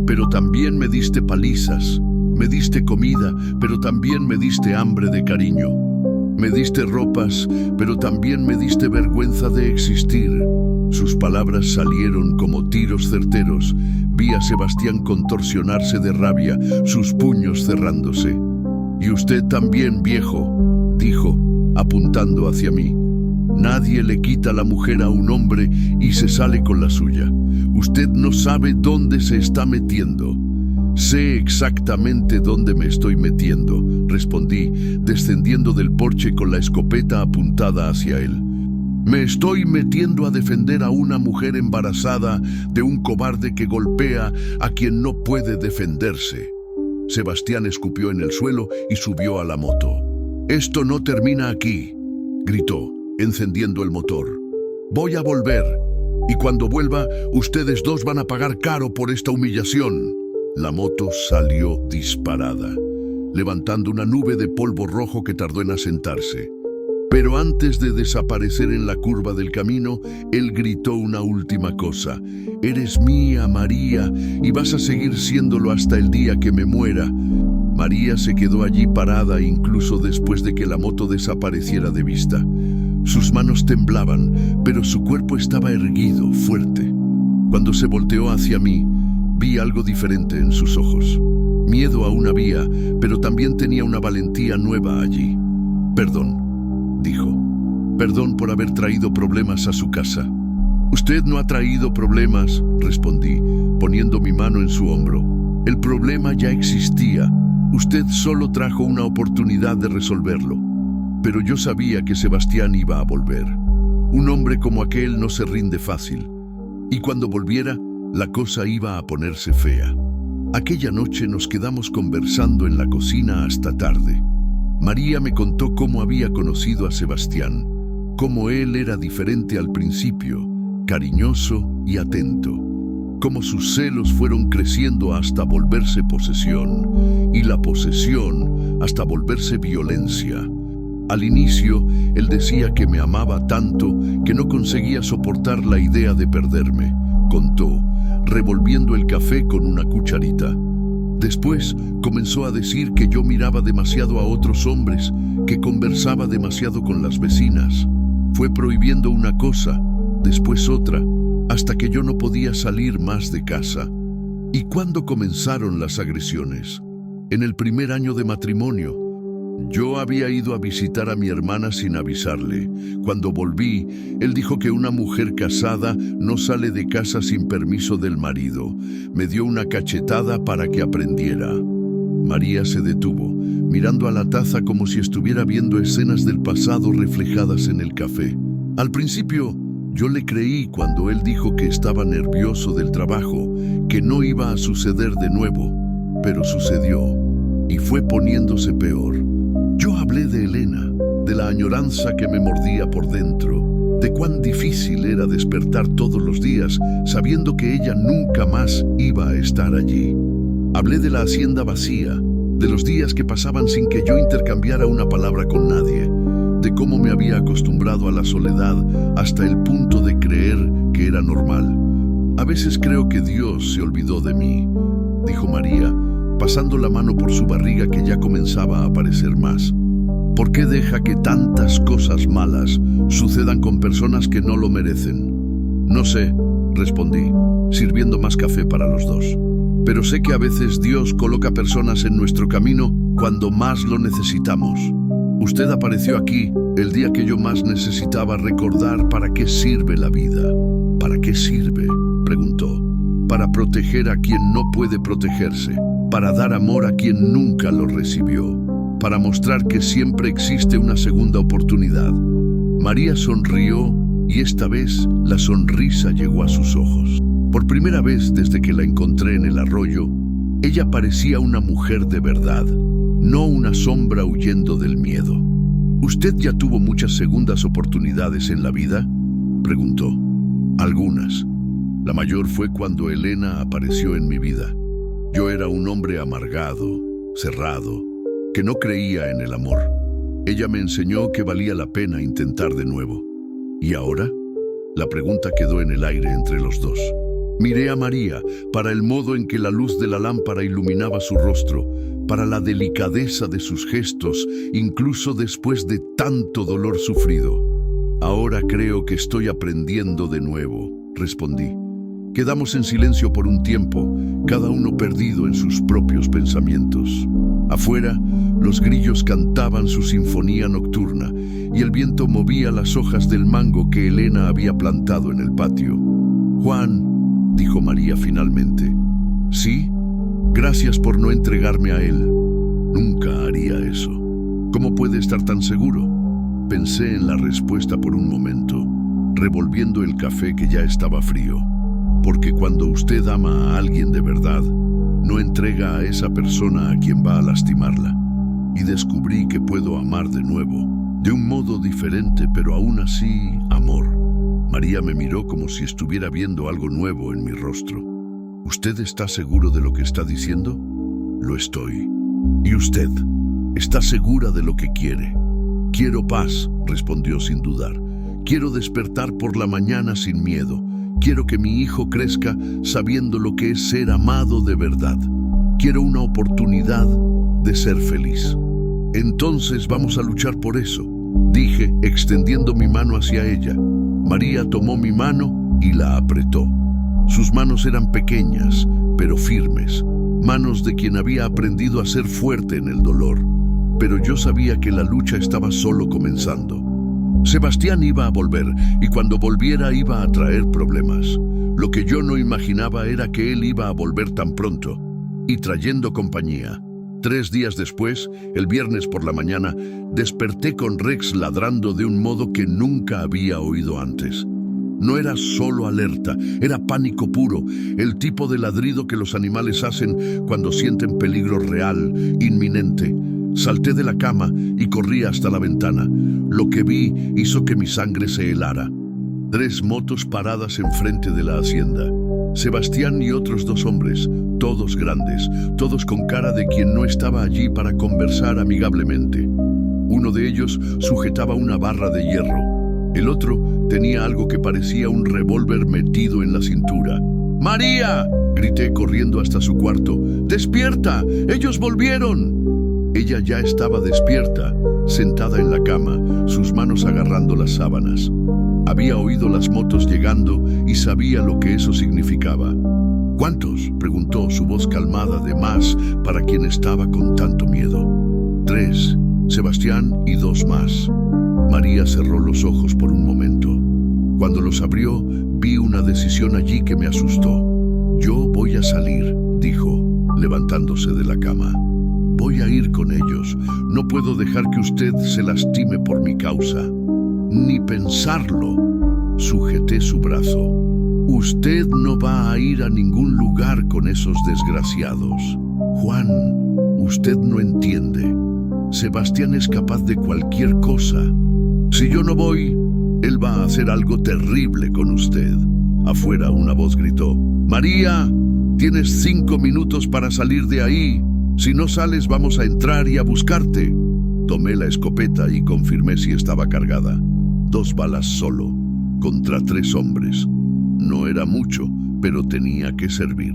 «pero también me diste palizas, me diste comida, pero también me diste hambre de cariño. Me diste ropas, pero también me diste vergüenza de existir». Sus palabras salieron como tiros certeros. Vi a Sebastián contorsionarse de rabia, sus puños cerrándose. «Y usted también, viejo», dijo, apuntando hacia mí. «Nadie le quita la mujer a un hombre y se sale con la suya. Usted no sabe dónde se está metiendo». «Sé exactamente dónde me estoy metiendo», respondí, descendiendo del porche con la escopeta apuntada hacia él. «Me estoy metiendo a defender a una mujer embarazada de un cobarde que golpea a quien no puede defenderse». Sebastián escupió en el suelo y subió a la moto. «Esto no termina aquí», gritó, encendiendo el motor. «Voy a volver, y cuando vuelva, ustedes dos van a pagar caro por esta humillación». La moto salió disparada, levantando una nube de polvo rojo que tardó en asentarse. Pero antes de desaparecer en la curva del camino, él gritó una última cosa. «Eres mía, María, y vas a seguir siéndolo hasta el día que me muera». María se quedó allí parada incluso después de que la moto desapareciera de vista. Sus manos temblaban, pero su cuerpo estaba erguido, fuerte. Cuando se volteó hacia mí, vi algo diferente en sus ojos. Miedo aún había, pero también tenía una valentía nueva allí. «Perdón», dijo. «Perdón por haber traído problemas a su casa». «Usted no ha traído problemas», respondí, poniendo mi mano en su hombro. «El problema ya existía. Usted solo trajo una oportunidad de resolverlo». Pero yo sabía que Sebastián iba a volver. Un hombre como aquel no se rinde fácil. Y cuando volviera, la cosa iba a ponerse fea. Aquella noche nos quedamos conversando en la cocina hasta tarde. María me contó cómo había conocido a Sebastián, cómo él era diferente al principio, cariñoso y atento, cómo sus celos fueron creciendo hasta volverse posesión, y la posesión hasta volverse violencia. Al inicio, él decía que me amaba tanto que no conseguía soportar la idea de perderme, contó, revolviendo el café con una cucharita. Después comenzó a decir que yo miraba demasiado a otros hombres, que conversaba demasiado con las vecinas. Fue prohibiendo una cosa, después otra, hasta que yo no podía salir más de casa. ¿Y cuándo comenzaron las agresiones? En el primer año de matrimonio. Yo había ido a visitar a mi hermana sin avisarle. Cuando volví, él dijo que una mujer casada no sale de casa sin permiso del marido. Me dio una cachetada para que aprendiera. María se detuvo, mirando a la taza como si estuviera viendo escenas del pasado reflejadas en el café. Al principio, yo le creí cuando él dijo que estaba nervioso del trabajo, que no iba a suceder de nuevo, pero sucedió, y fue poniéndose peor. Yo hablé de Elena, de la añoranza que me mordía por dentro, de cuán difícil era despertar todos los días sabiendo que ella nunca más iba a estar allí. Hablé de la hacienda vacía, de los días que pasaban sin que yo intercambiara una palabra con nadie, de cómo me había acostumbrado a la soledad hasta el punto de creer que era normal. A veces creo que Dios se olvidó de mí, dijo María, pasando la mano por su barriga que ya comenzaba a aparecer más. ¿Por qué deja que tantas cosas malas sucedan con personas que no lo merecen? No sé, respondí, sirviendo más café para los dos. Pero sé que a veces Dios coloca personas en nuestro camino cuando más lo necesitamos. Usted apareció aquí el día que yo más necesitaba recordar para qué sirve la vida. ¿Para qué sirve?, preguntó. Para proteger a quien no puede protegerse, para dar amor a quien nunca lo recibió, para mostrar que siempre existe una segunda oportunidad. María sonrió y esta vez la sonrisa llegó a sus ojos. Por primera vez desde que la encontré en el arroyo, ella parecía una mujer de verdad, no una sombra huyendo del miedo. ¿Usted ya tuvo muchas segundas oportunidades en la vida?, preguntó. Algunas. La mayor fue cuando Elena apareció en mi vida. Yo era un hombre amargado, cerrado, que no creía en el amor. Ella me enseñó que valía la pena intentar de nuevo. ¿Y ahora? La pregunta quedó en el aire entre los dos. Miré a María para el modo en que la luz de la lámpara iluminaba su rostro, para la delicadeza de sus gestos, incluso después de tanto dolor sufrido. Ahora creo que estoy aprendiendo de nuevo, respondí. Quedamos en silencio por un tiempo, cada uno perdido en sus propios pensamientos. Afuera, los grillos cantaban su sinfonía nocturna y el viento movía las hojas del mango que Elena había plantado en el patio. «Juan», dijo María finalmente. «¿Sí? Gracias por no entregarme a él. Nunca haría eso. ¿Cómo puede estar tan seguro?». Pensé en la respuesta por un momento, revolviendo el café que ya estaba frío. Porque cuando usted ama a alguien de verdad, no entrega a esa persona a quien va a lastimarla. Y descubrí que puedo amar de nuevo, de un modo diferente, pero aún así, amor. María me miró como si estuviera viendo algo nuevo en mi rostro. ¿Usted está seguro de lo que está diciendo? Lo estoy. ¿Y usted? ¿Está segura de lo que quiere? Quiero paz, respondió sin dudar. Quiero despertar por la mañana sin miedo. Quiero que mi hijo crezca sabiendo lo que es ser amado de verdad. Quiero una oportunidad de ser feliz. Entonces vamos a luchar por eso, dije, extendiendo mi mano hacia ella. María tomó mi mano y la apretó. Sus manos eran pequeñas, pero firmes, manos de quien había aprendido a ser fuerte en el dolor. Pero yo sabía que la lucha estaba solo comenzando. Sebastián iba a volver, y cuando volviera iba a traer problemas. Lo que yo no imaginaba era que él iba a volver tan pronto, y trayendo compañía. 3 días después, el viernes por la mañana, desperté con Rex ladrando de un modo que nunca había oído antes. No era solo alerta, era pánico puro, el tipo de ladrido que los animales hacen cuando sienten peligro real, inminente. Salté de la cama y corrí hasta la ventana. Lo que vi hizo que mi sangre se helara. 3 motos paradas enfrente de la hacienda. Sebastián y otros 2 hombres, todos grandes, todos con cara de quien no estaba allí para conversar amigablemente. Uno de ellos sujetaba una barra de hierro. El otro tenía algo que parecía un revólver metido en la cintura. ¡María!, grité corriendo hasta su cuarto. ¡Despierta! ¡Ellos volvieron! Ella ya estaba despierta, sentada en la cama, sus manos agarrando las sábanas. Había oído las motos llegando y sabía lo que eso significaba. ¿Cuántos?, preguntó, su voz calmada de más para quien estaba con tanto miedo. 3, Sebastián y 2 más. María cerró los ojos por un momento. Cuando los abrió, vi una decisión allí que me asustó. Yo voy a salir, dijo, levantándose de la cama. Voy a ir con ellos. No puedo dejar que usted se lastime por mi causa. Ni pensarlo. Sujeté su brazo. Usted no va a ir a ningún lugar con esos desgraciados. Juan, usted no entiende. Sebastián es capaz de cualquier cosa. Si yo no voy, él va a hacer algo terrible con usted. Afuera una voz gritó: María, tienes 5 minutos para salir de ahí. Si no sales, vamos a entrar y a buscarte. Tomé la escopeta y confirmé si estaba cargada. 2 balas solo, contra 3 hombres. No era mucho, pero tenía que servir.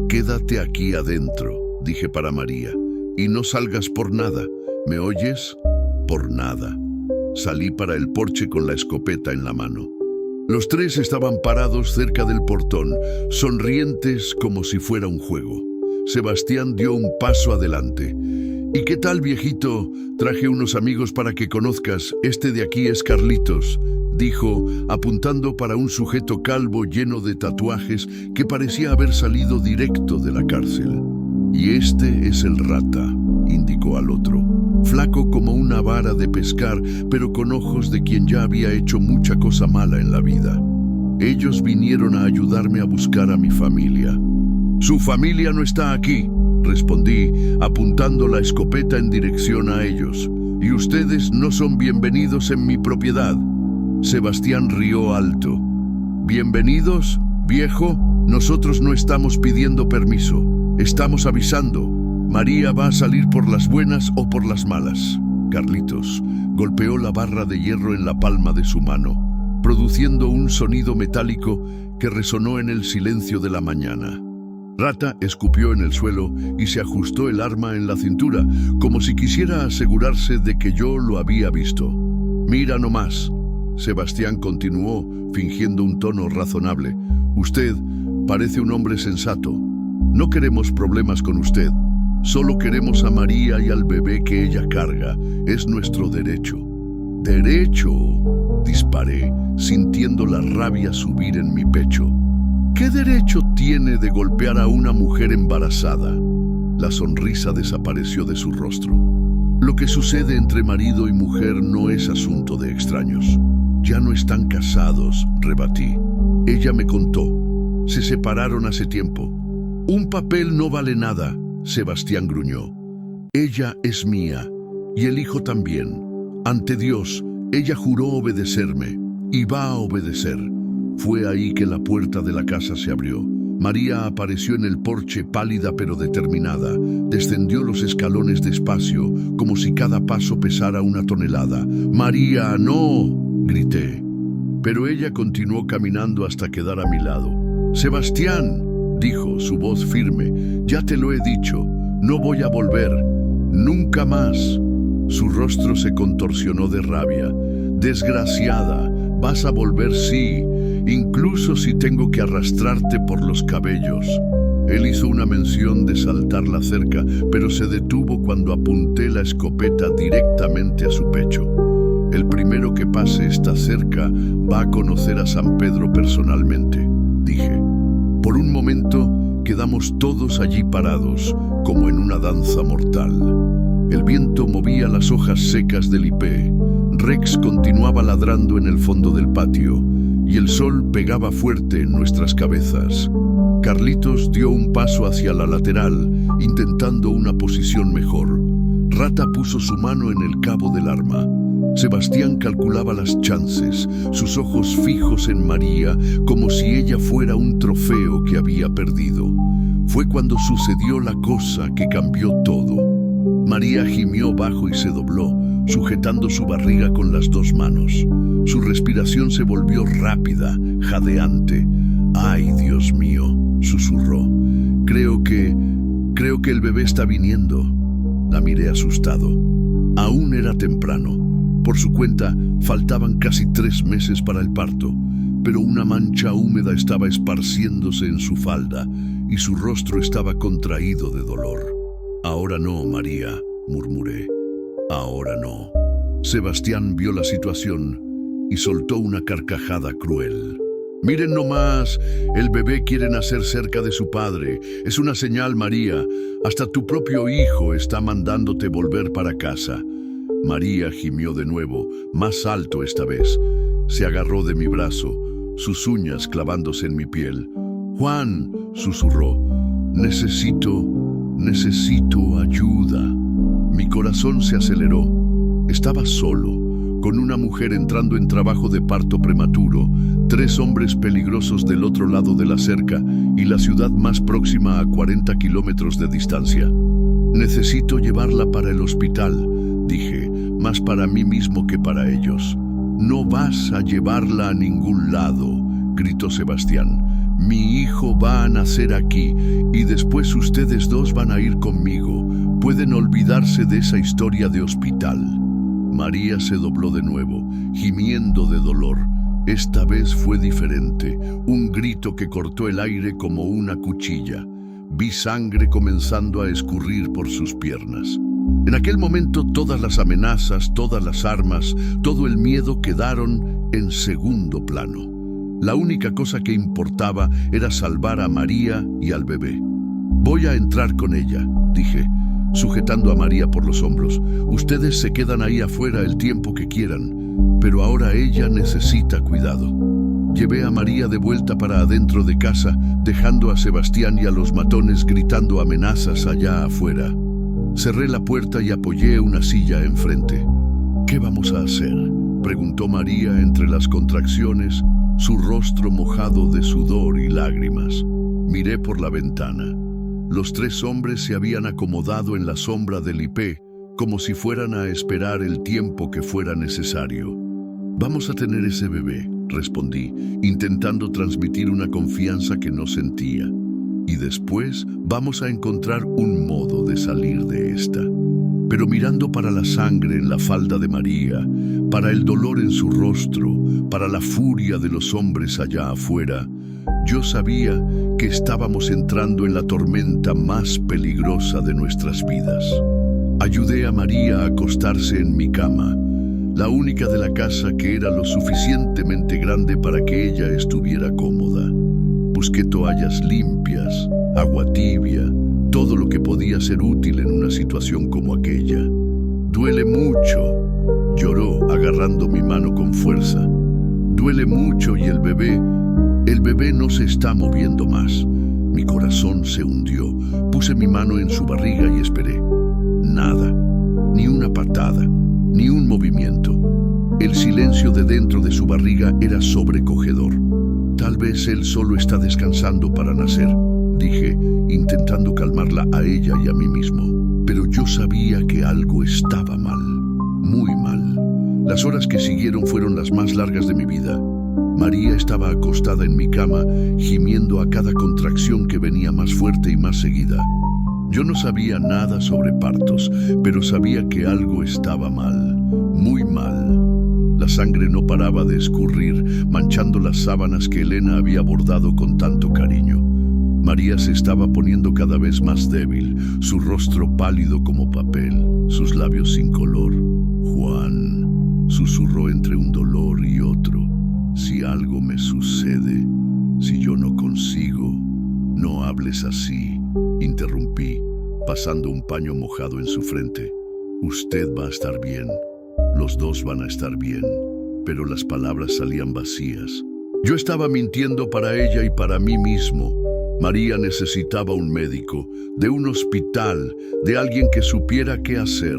Quédate aquí adentro, dije para María, y no salgas por nada. ¿Me oyes? Por nada. Salí para el porche con la escopeta en la mano. Los 3 estaban parados cerca del portón, sonrientes como si fuera un juego. Sebastián dio un paso adelante. ¿Y qué tal, viejito? Traje unos amigos para que conozcas. Este de aquí es Carlitos, dijo, apuntando para un sujeto calvo lleno de tatuajes que parecía haber salido directo de la cárcel. Y este es el Rata, indicó al otro, flaco como una vara de pescar, pero con ojos de quien ya había hecho mucha cosa mala en la vida. Ellos vinieron a ayudarme a buscar a mi familia. Su familia no está aquí, respondí, apuntando la escopeta en dirección a ellos. Y ustedes no son bienvenidos en mi propiedad. Sebastián rió alto. ¿Bienvenidos, viejo? Nosotros no estamos pidiendo permiso. Estamos avisando. María va a salir por las buenas o por las malas. Carlitos golpeó la barra de hierro en la palma de su mano, produciendo un sonido metálico que resonó en el silencio de la mañana. Rata escupió en el suelo y se ajustó el arma en la cintura, como si quisiera asegurarse de que yo lo había visto. Mira nomás. Sebastián continuó, fingiendo un tono razonable. Usted parece un hombre sensato. No queremos problemas con usted. Solo queremos a María y al bebé que ella carga. Es nuestro derecho. ¿Derecho?, disparé, sintiendo la rabia subir en mi pecho. ¿Qué derecho tiene de golpear a una mujer embarazada? La sonrisa desapareció de su rostro. Lo que sucede entre marido y mujer no es asunto de extraños. Ya no están casados, rebatí. Ella me contó. Se separaron hace tiempo. Un papel no vale nada, Sebastián gruñó. Ella es mía, y el hijo también. Ante Dios, ella juró obedecerme, y va a obedecer. Fue ahí que la puerta de la casa se abrió. María apareció en el porche, pálida pero determinada. Descendió los escalones despacio, como si cada paso pesara 1 tonelada. ¡María, no!, grité. Pero ella continuó caminando hasta quedar a mi lado. «Sebastián», dijo, su voz firme, «ya te lo he dicho, no voy a volver, nunca más». Su rostro se contorsionó de rabia. «Desgraciada, vas a volver, sí, incluso si tengo que arrastrarte por los cabellos». Él hizo una mención de saltar la cerca, pero se detuvo cuando apunté la escopeta directamente a su pecho. «El primero que pase esta cerca va a conocer a San Pedro personalmente», dije. Por un momento quedamos todos allí parados, como en una danza mortal. El viento movía las hojas secas del hipé. Rex continuaba ladrando en el fondo del patio, y el sol pegaba fuerte en nuestras cabezas. Carlitos dio un paso hacia la lateral, intentando una posición mejor. Rata puso su mano en el cabo del arma. Sebastián calculaba las chances, sus ojos fijos en María, como si ella fuera un trofeo que había perdido. Fue cuando sucedió la cosa que cambió todo. María gimió bajo y se dobló, sujetando su barriga con las 2 manos. Su respiración se volvió rápida, jadeante. ¡Ay, Dios mío! susurró. Creo que el bebé está viniendo. La miré asustado. Aún era temprano. Por su cuenta, faltaban casi 3 meses para el parto, pero una mancha húmeda estaba esparciéndose en su falda y su rostro estaba contraído de dolor. «Ahora no, María», murmuré. «Ahora no». Sebastián vio la situación y soltó una carcajada cruel. «Miren nomás, el bebé quiere nacer cerca de su padre. Es una señal, María. Hasta tu propio hijo está mandándote volver para casa». María gimió de nuevo, más alto esta vez. Se agarró de mi brazo, sus uñas clavándose en mi piel. «Juan», susurró, necesito ayuda». Mi corazón se aceleró. Estaba solo, con una mujer entrando en trabajo de parto prematuro, 3 hombres peligrosos del otro lado de la cerca y la ciudad más próxima a 40 kilómetros de distancia. «Necesito llevarla para el hospital», dije, más para mí mismo que para ellos. «No vas a llevarla a ningún lado», gritó Sebastián. «Mi hijo va a nacer aquí y después ustedes 2 van a ir conmigo. Pueden olvidarse de esa historia de hospital». María se dobló de nuevo, gimiendo de dolor. Esta vez fue diferente, un grito que cortó el aire como una cuchilla. Vi sangre comenzando a escurrir por sus piernas. En aquel momento todas las amenazas, todas las armas, todo el miedo quedaron en segundo plano. La única cosa que importaba era salvar a María y al bebé. «Voy a entrar con ella», dije, sujetando a María por los hombros. «Ustedes se quedan ahí afuera el tiempo que quieran, pero ahora ella necesita cuidado». Llevé a María de vuelta para adentro de casa, dejando a Sebastián y a los matones gritando amenazas allá afuera. Cerré la puerta y apoyé una silla enfrente. «¿Qué vamos a hacer?», preguntó María entre las contracciones, su rostro mojado de sudor y lágrimas. Miré por la ventana. Los 3 hombres se habían acomodado en la sombra del IP, como si fueran a esperar el tiempo que fuera necesario. «Vamos a tener ese bebé», respondí, intentando transmitir una confianza que no sentía. «Y después vamos a encontrar un modo de salir de esta». Pero mirando para la sangre en la falda de María, para el dolor en su rostro, para la furia de los hombres allá afuera, yo sabía que estábamos entrando en la tormenta más peligrosa de nuestras vidas. Ayudé a María a acostarse en mi cama, la única de la casa que era lo suficientemente grande para que ella estuviera cómoda. Busqué toallas limpias, agua tibia, todo lo que podía ser útil en una situación como aquella. «Duele mucho», lloró agarrando mi mano con fuerza. «Duele mucho y el bebé no se está moviendo más». Mi corazón se hundió. Puse mi mano en su barriga y esperé. Nada, ni una patada, ni un movimiento. El silencio de dentro de su barriga era sobrecogedor. «Tal vez él solo está descansando para nacer», dije, intentando calmarla a ella y a mí mismo. Pero yo sabía que algo estaba mal, muy mal. Las horas que siguieron fueron las más largas de mi vida. María estaba acostada en mi cama, gimiendo a cada contracción que venía más fuerte y más seguida. Yo no sabía nada sobre partos, pero sabía que algo estaba mal, muy mal. La sangre no paraba de escurrir, manchando las sábanas que Elena había bordado con tanto cariño. María se estaba poniendo cada vez más débil, su rostro pálido como papel, sus labios sin color. «Juan», susurró entre un dolor y otro, «si algo me sucede, si yo no consigo, no hables así», interrumpí, pasando un paño mojado en su frente. «Usted va a estar bien, los 2 van a estar bien», pero las palabras salían vacías. Yo estaba mintiendo para ella y para mí mismo. María necesitaba un médico, de un hospital, de alguien que supiera qué hacer.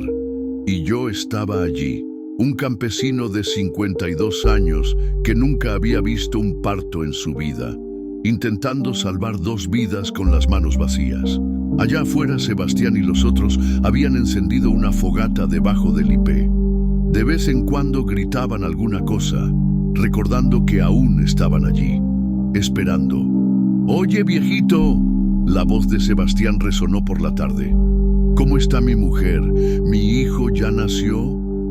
Y yo estaba allí, un campesino de 52 años que nunca había visto un parto en su vida, intentando salvar 2 vidas con las manos vacías. Allá afuera, Sebastián y los otros habían encendido una fogata debajo del IP. De vez en cuando gritaban alguna cosa, recordando que aún estaban allí, esperando. Oye, viejito. La voz de Sebastián resonó por la tarde. ¿Cómo está mi mujer? ¿Mi hijo ya nació?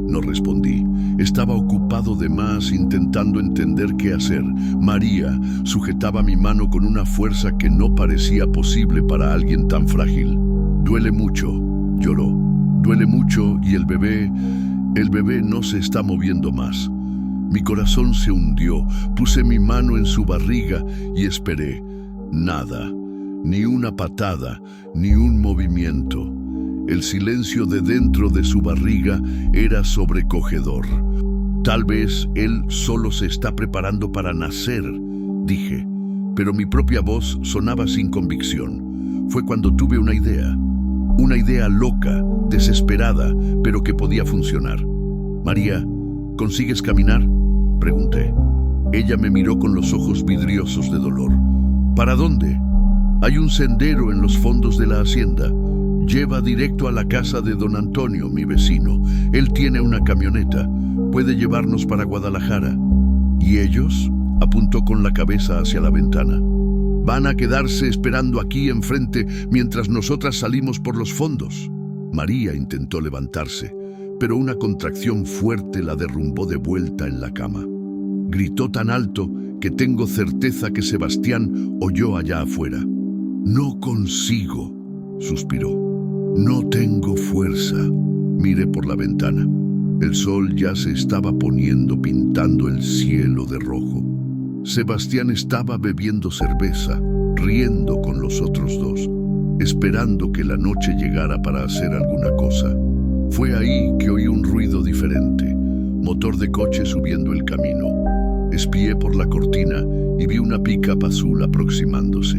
No respondí. Estaba ocupado de más intentando entender qué hacer. María sujetaba mi mano con una fuerza que no parecía posible para alguien tan frágil. Duele mucho, lloró. Duele mucho y el bebé no se está moviendo más. Mi corazón se hundió, puse mi mano en su barriga y esperé. Nada, ni una patada, ni un movimiento. El silencio de dentro de su barriga era sobrecogedor. Tal vez él solo se está preparando para nacer, dije, pero mi propia voz sonaba sin convicción. Fue cuando tuve una idea loca, desesperada, pero que podía funcionar. María, ¿consigues caminar?, pregunté. Ella me miró con los ojos vidriosos de dolor. ¿Para dónde? Hay un sendero en los fondos de la hacienda. Lleva directo a la casa de don Antonio, mi vecino. Él tiene una camioneta. Puede llevarnos para Guadalajara. ¿Y ellos?, apuntó con la cabeza hacia la ventana. Van a quedarse esperando aquí enfrente mientras nosotras salimos por los fondos. María intentó levantarse, pero una contracción fuerte la derrumbó de vuelta en la cama. Gritó tan alto que tengo certeza que Sebastián oyó allá afuera. No consigo, suspiró. No tengo fuerza. Miré por la ventana. El sol ya se estaba poniendo, pintando el cielo de rojo. Sebastián estaba bebiendo cerveza, riendo con los otros dos, esperando que la noche llegara para hacer alguna cosa. Fue ahí que oí un ruido diferente, motor de coche subiendo el camino. Espié por la cortina y vi una pick-up azul aproximándose.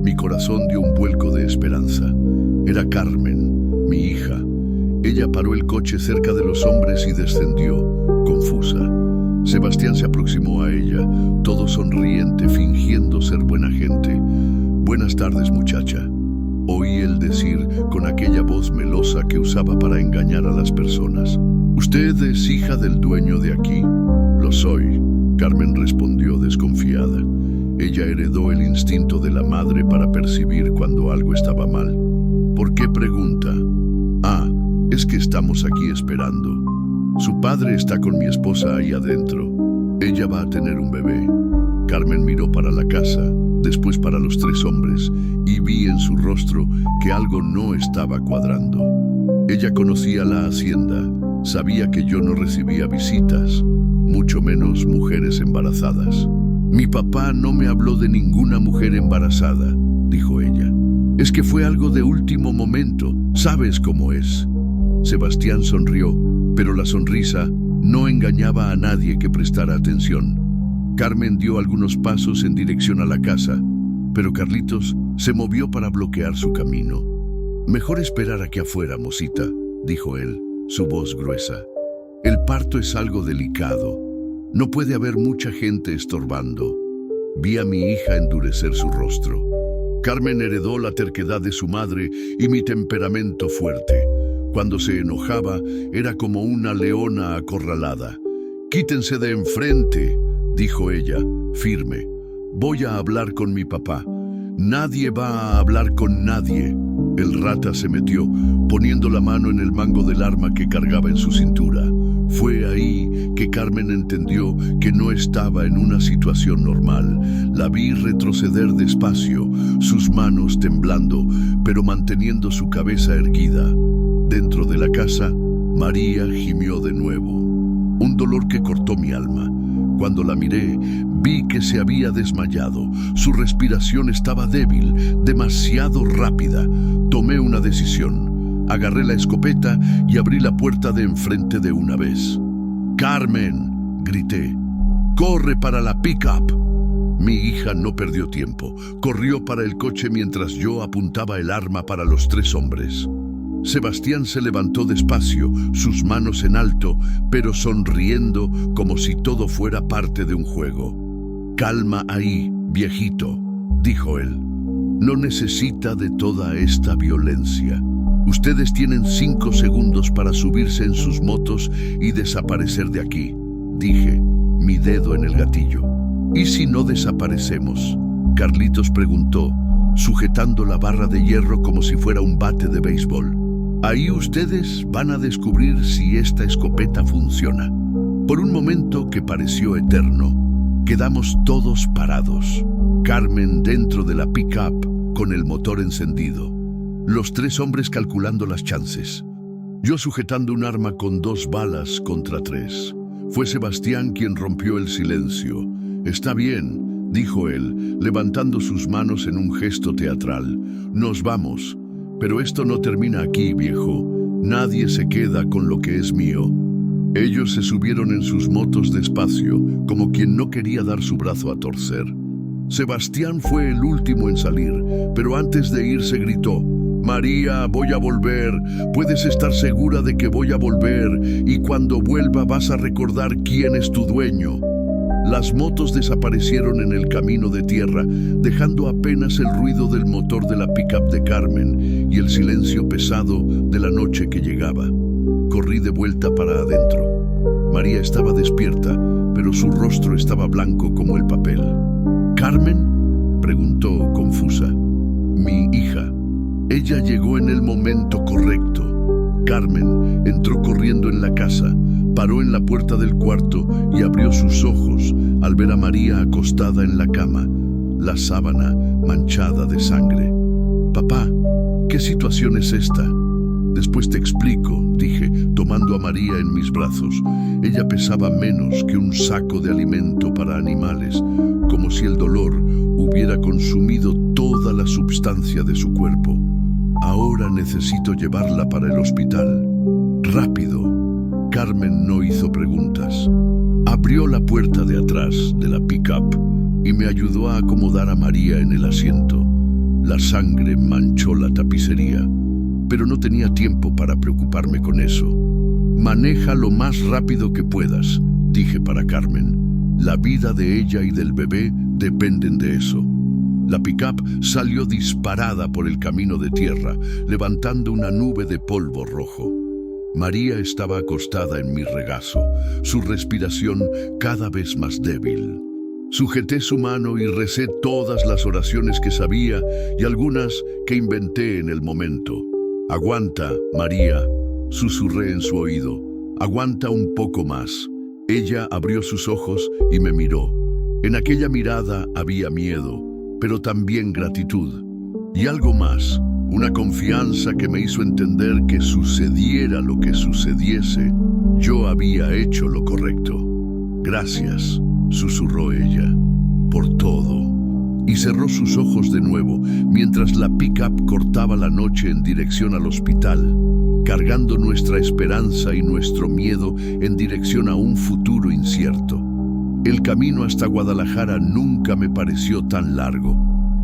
Mi corazón dio un vuelco de esperanza. Era Carmen, mi hija. Ella paró el coche cerca de los hombres y descendió, confusa. Sebastián se aproximó a ella, todo sonriente, fingiendo ser buena gente. «Buenas tardes, muchacha», oí él decir con aquella voz melosa que usaba para engañar a las personas. «¿Usted es hija del dueño de aquí?» «Lo soy», Carmen respondió desconfiada. Ella heredó el instinto de la madre para percibir cuando algo estaba mal. «¿Por qué pregunta?» «Ah, es que estamos aquí esperando. Su padre está con mi esposa ahí adentro. Ella va a tener un bebé». Carmen miró para la casa, después para los tres hombres, y vi en su rostro que algo no estaba cuadrando. Ella conocía la hacienda, sabía que yo no recibía visitas, mucho menos mujeres embarazadas. «Mi papá no me habló de ninguna mujer embarazada», dijo ella. «Es que fue algo de último momento, ¿sabes cómo es?» Sebastián sonrió, pero la sonrisa no engañaba a nadie que prestara atención. Carmen dio algunos pasos en dirección a la casa, pero Carlitos se movió para bloquear su camino. «Mejor esperar aquí afuera, mocita», dijo él, su voz gruesa. «El parto es algo delicado. No puede haber mucha gente estorbando». Vi a mi hija endurecer su rostro. Carmen heredó la terquedad de su madre y mi temperamento fuerte. Cuando se enojaba, era como una leona acorralada. «Quítense de enfrente», dijo ella, firme. «Voy a hablar con mi papá». «Nadie va a hablar con nadie». El rata se metió, poniendo la mano en el mango del arma que cargaba en su cintura. Fue ahí que Carmen entendió que no estaba en una situación normal. La vi retroceder despacio, sus manos temblando, pero manteniendo su cabeza erguida. Dentro de la casa, María gimió de nuevo. Un dolor que cortó mi alma. Cuando la miré, vi que se había desmayado. Su respiración estaba débil, demasiado rápida. Tomé una decisión. Agarré la escopeta y abrí la puerta de enfrente de una vez. «¡Carmen!», grité. «¡Corre para la pick-up!». Mi hija no perdió tiempo. Corrió para el coche mientras yo apuntaba el arma para los tres hombres. Sebastián se levantó despacio, sus manos en alto, pero sonriendo como si todo fuera parte de un juego. «Calma ahí, viejito», dijo él. «No necesita de toda esta violencia. Ustedes tienen 5 segundos para subirse en sus motos y desaparecer de aquí», dije, mi dedo en el gatillo. «¿Y si no desaparecemos?». Carlitos preguntó, sujetando la barra de hierro como si fuera un bate de béisbol. Ahí ustedes van a descubrir si esta escopeta funciona. Por un momento que pareció eterno, quedamos todos parados. Carmen dentro de la pick-up con el motor encendido. Los tres hombres calculando las chances. Yo sujetando un arma con 2 balas contra 3. Fue Sebastián quien rompió el silencio. «Está bien», dijo él, levantando sus manos en un gesto teatral. «Nos vamos. Pero esto no termina aquí, viejo. Nadie se queda con lo que es mío». Ellos se subieron en sus motos despacio, como quien no quería dar su brazo a torcer. Sebastián fue el último en salir, pero antes de irse gritó, «María, voy a volver. Puedes estar segura de que voy a volver, y cuando vuelva vas a recordar quién es tu dueño». Las motos desaparecieron en el camino de tierra, dejando apenas el ruido del motor de la pick-up de Carmen y el silencio pesado de la noche que llegaba. Corrí de vuelta para adentro. María estaba despierta, pero su rostro estaba blanco como el papel. «¿Carmen?», preguntó confusa. «Mi hija». Ella llegó en el momento correcto. Carmen entró corriendo en la casa, paró en la puerta del cuarto y abrió sus ojos al ver a María acostada en la cama, la sábana manchada de sangre. «Papá, ¿qué situación es esta?». «Después te explico», dije, tomando a María en mis brazos. Ella pesaba menos que un saco de alimento para animales, como si el dolor hubiera consumido toda la substancia de su cuerpo. «Ahora necesito llevarla para el hospital. ¡Rápido!». Carmen no hizo preguntas. Abrió la puerta de atrás de la pick-up y me ayudó a acomodar a María en el asiento. La sangre manchó la tapicería, pero no tenía tiempo para preocuparme con eso. «Maneja lo más rápido que puedas», dije para Carmen. «La vida de ella y del bebé dependen de eso». La pick-up salió disparada por el camino de tierra, levantando una nube de polvo rojo. María estaba acostada en mi regazo, su respiración cada vez más débil. Sujeté su mano y recé todas las oraciones que sabía y algunas que inventé en el momento. «Aguanta, María», susurré en su oído. «Aguanta un poco más». Ella abrió sus ojos y me miró. En aquella mirada había miedo, pero también gratitud. Y algo más, una confianza que me hizo entender que sucediera lo que sucediese, yo había hecho lo correcto. «Gracias», susurró ella, «por todo». Y cerró sus ojos de nuevo, mientras la pick-up cortaba la noche en dirección al hospital, cargando nuestra esperanza y nuestro miedo en dirección a un futuro incierto. El camino hasta Guadalajara nunca me pareció tan largo.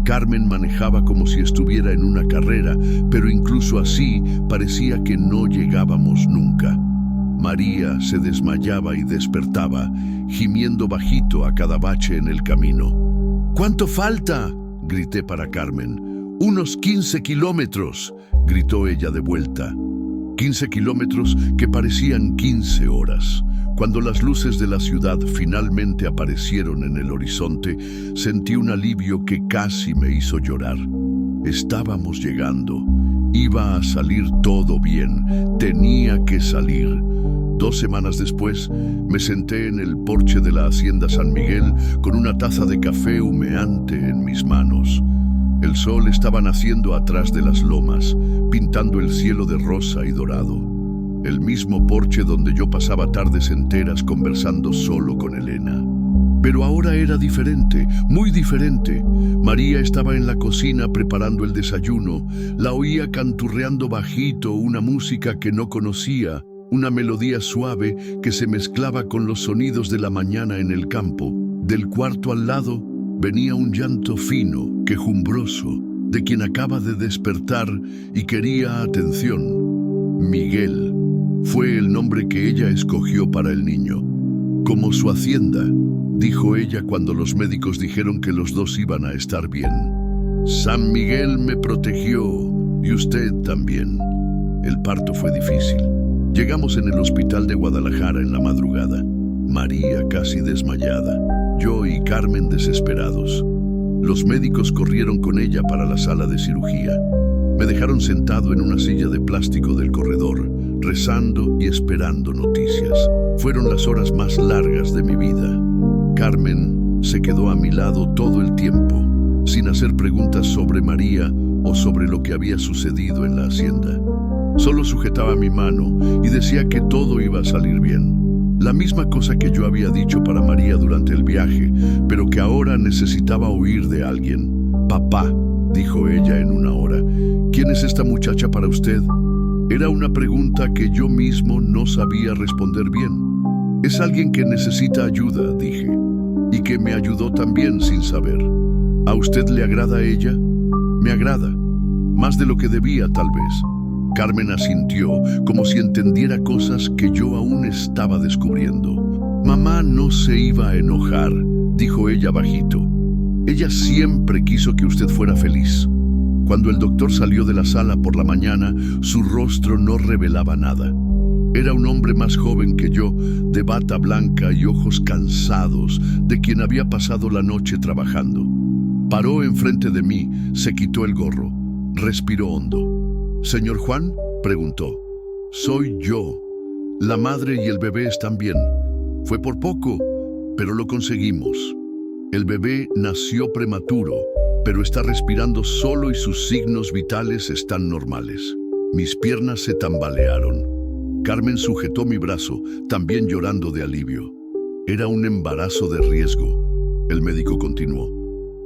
Carmen manejaba como si estuviera en una carrera, pero incluso así parecía que no llegábamos nunca. María se desmayaba y despertaba, gimiendo bajito a cada bache en el camino. «¿Cuánto falta?», grité para Carmen. «Unos 15 kilómetros», gritó ella de vuelta. 15 kilómetros que parecían 15 horas. Cuando las luces de la ciudad finalmente aparecieron en el horizonte, sentí un alivio que casi me hizo llorar. Estábamos llegando. Iba a salir todo bien. Tenía que salir. 2 semanas después, me senté en el porche de la Hacienda San Miguel con una taza de café humeante en mis manos. El sol estaba naciendo atrás de las lomas, pintando el cielo de rosa y dorado. El mismo porche donde yo pasaba tardes enteras conversando solo con Elena. Pero ahora era diferente, muy diferente. María estaba en la cocina preparando el desayuno. La oía canturreando bajito una música que no conocía, una melodía suave que se mezclaba con los sonidos de la mañana en el campo. Del cuarto al lado venía un llanto fino, quejumbroso, de quien acaba de despertar y quería atención. Miguel fue el nombre que ella escogió para el niño. «Como su hacienda», dijo ella cuando los médicos dijeron que los dos iban a estar bien. «San Miguel me protegió y usted también». El parto fue difícil. Llegamos en el hospital de Guadalajara en la madrugada. María casi desmayada. Yo y Carmen desesperados. Los médicos corrieron con ella para la sala de cirugía. Me dejaron sentado en una silla de plástico del corredor, rezando y esperando noticias. Fueron las horas más largas de mi vida. Carmen se quedó a mi lado todo el tiempo, sin hacer preguntas sobre María o sobre lo que había sucedido en la hacienda. Solo sujetaba mi mano y decía que todo iba a salir bien. La misma cosa que yo había dicho para María durante el viaje, pero que ahora necesitaba oír de alguien. «Papá», dijo ella en una hora, «¿quién es esta muchacha para usted?». Era una pregunta que yo mismo no sabía responder bien. «Es alguien que necesita ayuda», dije, y que me ayudó también sin saber. «¿A usted le agrada ella?». «Me agrada, más de lo que debía tal vez». Carmen asintió, como si entendiera cosas que yo aún estaba descubriendo. «Mamá no se iba a enojar», dijo ella bajito. «Ella siempre quiso que usted fuera feliz». Cuando el doctor salió de la sala por la mañana, su rostro no revelaba nada. Era un hombre más joven que yo, de bata blanca y ojos cansados, de quien había pasado la noche trabajando. Paró enfrente de mí, se quitó el gorro, respiró hondo. «¿Señor Juan?», preguntó. «Soy yo. La madre y el bebé están bien. Fue por poco, pero lo conseguimos. El bebé nació prematuro, pero está respirando solo y sus signos vitales están normales». Mis piernas se tambalearon. Carmen sujetó mi brazo, también llorando de alivio. «Era un embarazo de riesgo», el médico continuó.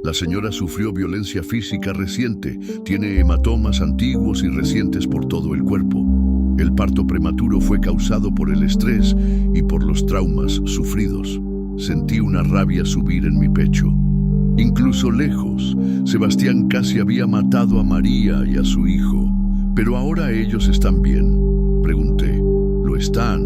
«La señora sufrió violencia física reciente, tiene hematomas antiguos y recientes por todo el cuerpo. El parto prematuro fue causado por el estrés y por los traumas sufridos». Sentí una rabia subir en mi pecho. Incluso lejos, Sebastián casi había matado a María y a su hijo. «¿Pero ahora ellos están bien?», pregunté. «Lo están.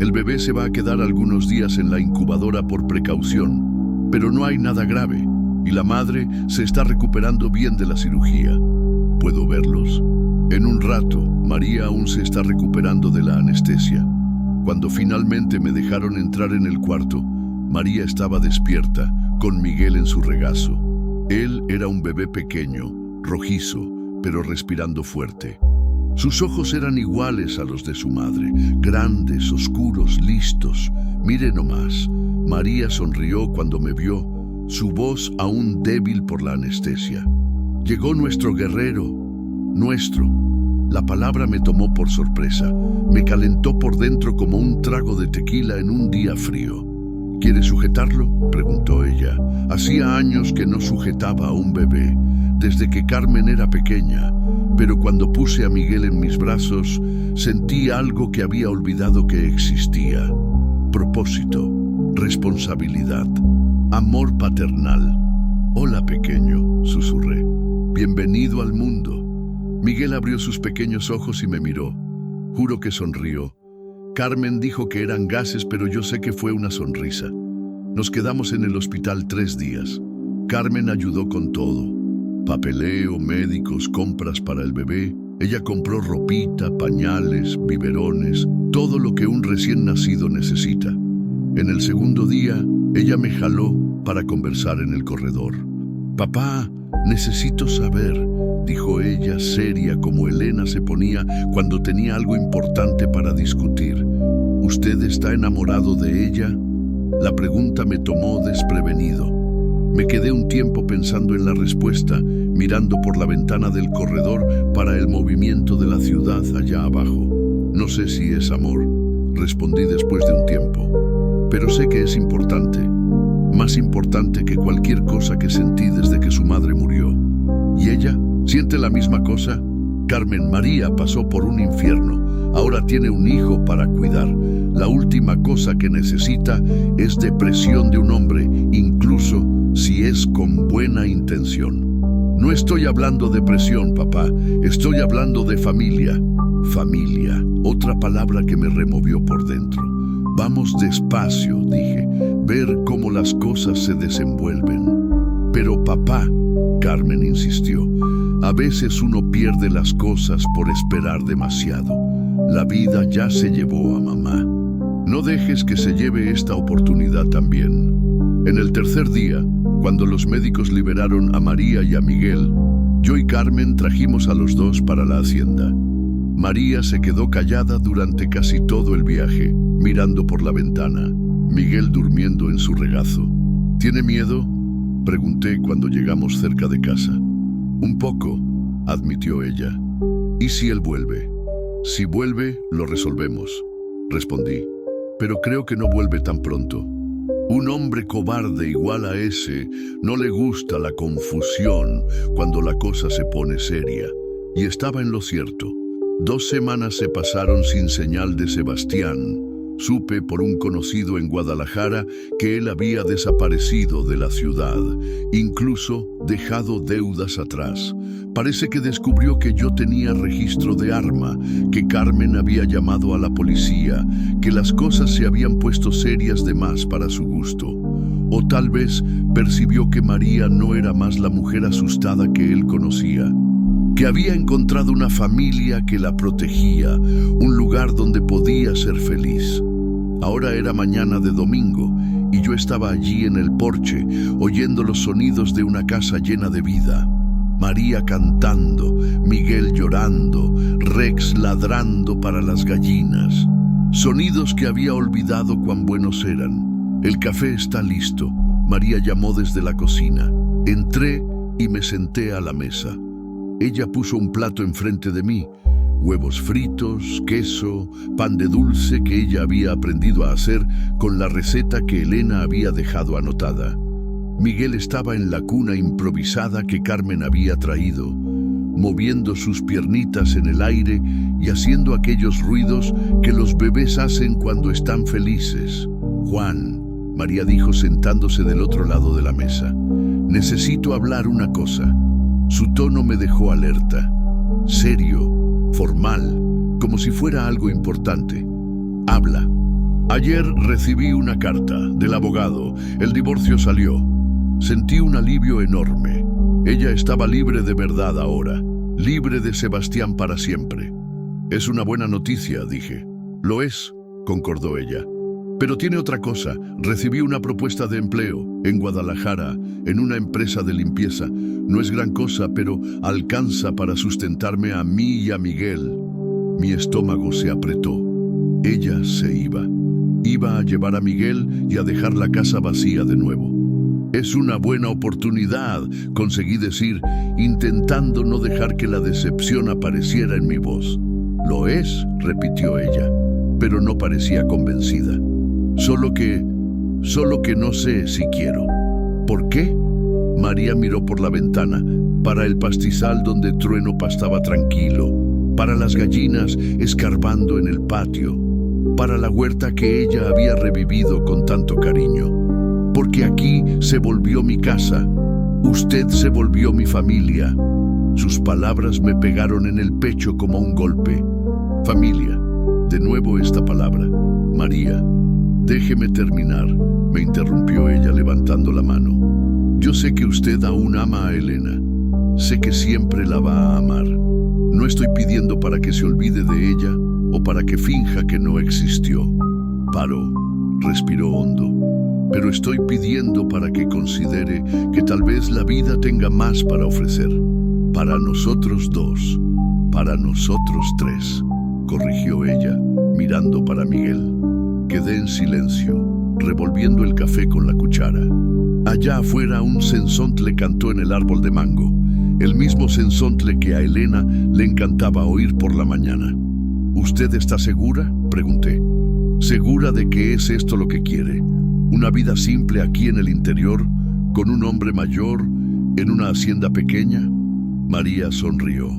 El bebé se va a quedar algunos días en la incubadora por precaución, pero no hay nada grave. Y la madre se está recuperando bien de la cirugía». «¿Puedo verlos?». «En un rato. María aún se está recuperando de la anestesia». Cuando finalmente me dejaron entrar en el cuarto, María estaba despierta, con Miguel en su regazo. Él era un bebé pequeño, rojizo, pero respirando fuerte. Sus ojos eran iguales a los de su madre, grandes, oscuros, listos. Mire nomás. María sonrió cuando me vio, su voz aún débil por la anestesia. «Llegó nuestro guerrero». «Nuestro». La palabra me tomó por sorpresa. Me calentó por dentro como un trago de tequila en un día frío. «¿Quiere sujetarlo?», preguntó ella. Hacía años que no sujetaba a un bebé, desde que Carmen era pequeña, pero cuando puse a Miguel en mis brazos, sentí algo que había olvidado que existía. Propósito, responsabilidad, amor paternal. «Hola, pequeño», susurré. «Bienvenido al mundo». Miguel abrió sus pequeños ojos y me miró. Juro que sonrió. Carmen dijo que eran gases, pero yo sé que fue una sonrisa. Nos quedamos en el hospital 3 días. Carmen ayudó con todo. Papeleo, médicos, compras para el bebé. Ella compró ropita, pañales, biberones, todo lo que un recién nacido necesita. En el segundo día, ella me jaló para conversar en el corredor. «Papá, necesito saber», dijo ella, seria como Elena se ponía cuando tenía algo importante para discutir. «¿Usted está enamorado de ella?». La pregunta me tomó desprevenido. Me quedé un tiempo pensando en la respuesta, mirando por la ventana del corredor para el movimiento de la ciudad allá abajo. «No sé si es amor», respondí después de un tiempo, «pero sé que es importante, más importante que cualquier cosa que sentí desde que su madre murió». «¿Y ella? ¿Siente la misma cosa?». «Carmen María pasó por un infierno, ahora tiene un hijo para cuidar. La última cosa que necesita es depresión de un hombre, incluso si es con buena intención». «No estoy hablando de presión, papá, estoy hablando de familia». «Familia», otra palabra que me removió por dentro. «Vamos despacio», dije, «ver cómo las cosas se desenvuelven». «Pero papá», Carmen insistió, «a veces uno pierde las cosas por esperar demasiado. La vida ya se llevó a mamá. No dejes que se lleve esta oportunidad también». En el tercer día, cuando los médicos liberaron a María y a Miguel, yo y Carmen trajimos a los dos para la hacienda. María se quedó callada durante casi todo el viaje, mirando por la ventana, Miguel durmiendo en su regazo. ¿Tiene miedo?, pregunté cuando llegamos cerca de casa. Un poco, admitió ella. ¿Y si él vuelve? Si vuelve, lo resolvemos, respondí. Pero creo que no vuelve tan pronto. Un hombre cobarde igual a ese no le gusta la confusión cuando la cosa se pone seria. Y estaba en lo cierto. 2 semanas se pasaron sin señal de Sebastián. Supe por un conocido en Guadalajara que él había desaparecido de la ciudad, incluso dejado deudas atrás. Parece que descubrió que yo tenía registro de arma, que Carmen había llamado a la policía, que las cosas se habían puesto serias de más para su gusto. O tal vez percibió que María no era más la mujer asustada que él conocía, que había encontrado una familia que la protegía, un lugar donde podía ser feliz. Ahora era mañana de domingo y yo estaba allí en el porche, oyendo los sonidos de una casa llena de vida. María cantando, Miguel llorando, Rex ladrando para las gallinas. Sonidos que había olvidado cuán buenos eran. El café está listo, María llamó desde la cocina. Entré y me senté a la mesa. Ella puso un plato enfrente de mí, huevos fritos, queso, pan de dulce que ella había aprendido a hacer con la receta que Elena había dejado anotada. Miguel estaba en la cuna improvisada que Carmen había traído, moviendo sus piernitas en el aire y haciendo aquellos ruidos que los bebés hacen cuando están felices. «Juan», María dijo sentándose del otro lado de la mesa, «necesito hablar una cosa». Su tono me dejó alerta, serio, formal, como si fuera algo importante. «Habla». «Ayer recibí una carta del abogado. El divorcio salió». Sentí un alivio enorme. Ella estaba libre de verdad ahora, libre de Sebastián para siempre. «Es una buena noticia», dije. «Lo es», concordó ella. «Pero tiene otra cosa. Recibí una propuesta de empleo en Guadalajara, en una empresa de limpieza. No es gran cosa, pero alcanza para sustentarme a mí y a Miguel». Mi estómago se apretó. Ella se iba. Iba a llevar a Miguel y a dejar la casa vacía de nuevo. «Es una buena oportunidad», conseguí decir, intentando no dejar que la decepción apareciera en mi voz. «Lo es», repitió ella, pero no parecía convencida. Solo que no sé si quiero». «¿Por qué?». María miró por la ventana, para el pastizal donde Trueno pastaba tranquilo, para las gallinas escarbando en el patio, para la huerta que ella había revivido con tanto cariño. «Porque aquí se volvió mi casa. Usted se volvió mi familia». Sus palabras me pegaron en el pecho como un golpe. «Familia», de nuevo esta palabra. «María, déjeme terminar», me interrumpió ella levantando la mano. «Yo sé que usted aún ama a Elena. Sé que siempre la va a amar. No estoy pidiendo para que se olvide de ella o para que finja que no existió». Paró, respiró hondo. «Pero estoy pidiendo para que considere que tal vez la vida tenga más para ofrecer. Para nosotros dos, para nosotros tres», corrigió ella, mirando para Miguel. Quedé en silencio, revolviendo el café con la cuchara. Allá afuera un cenzontle cantó en el árbol de mango, el mismo cenzontle que a Elena le encantaba oír por la mañana. «¿Usted está segura?», pregunté. «¿Segura de que es esto lo que quiere? Una vida simple aquí en el interior, con un hombre mayor, en una hacienda pequeña». María sonrió,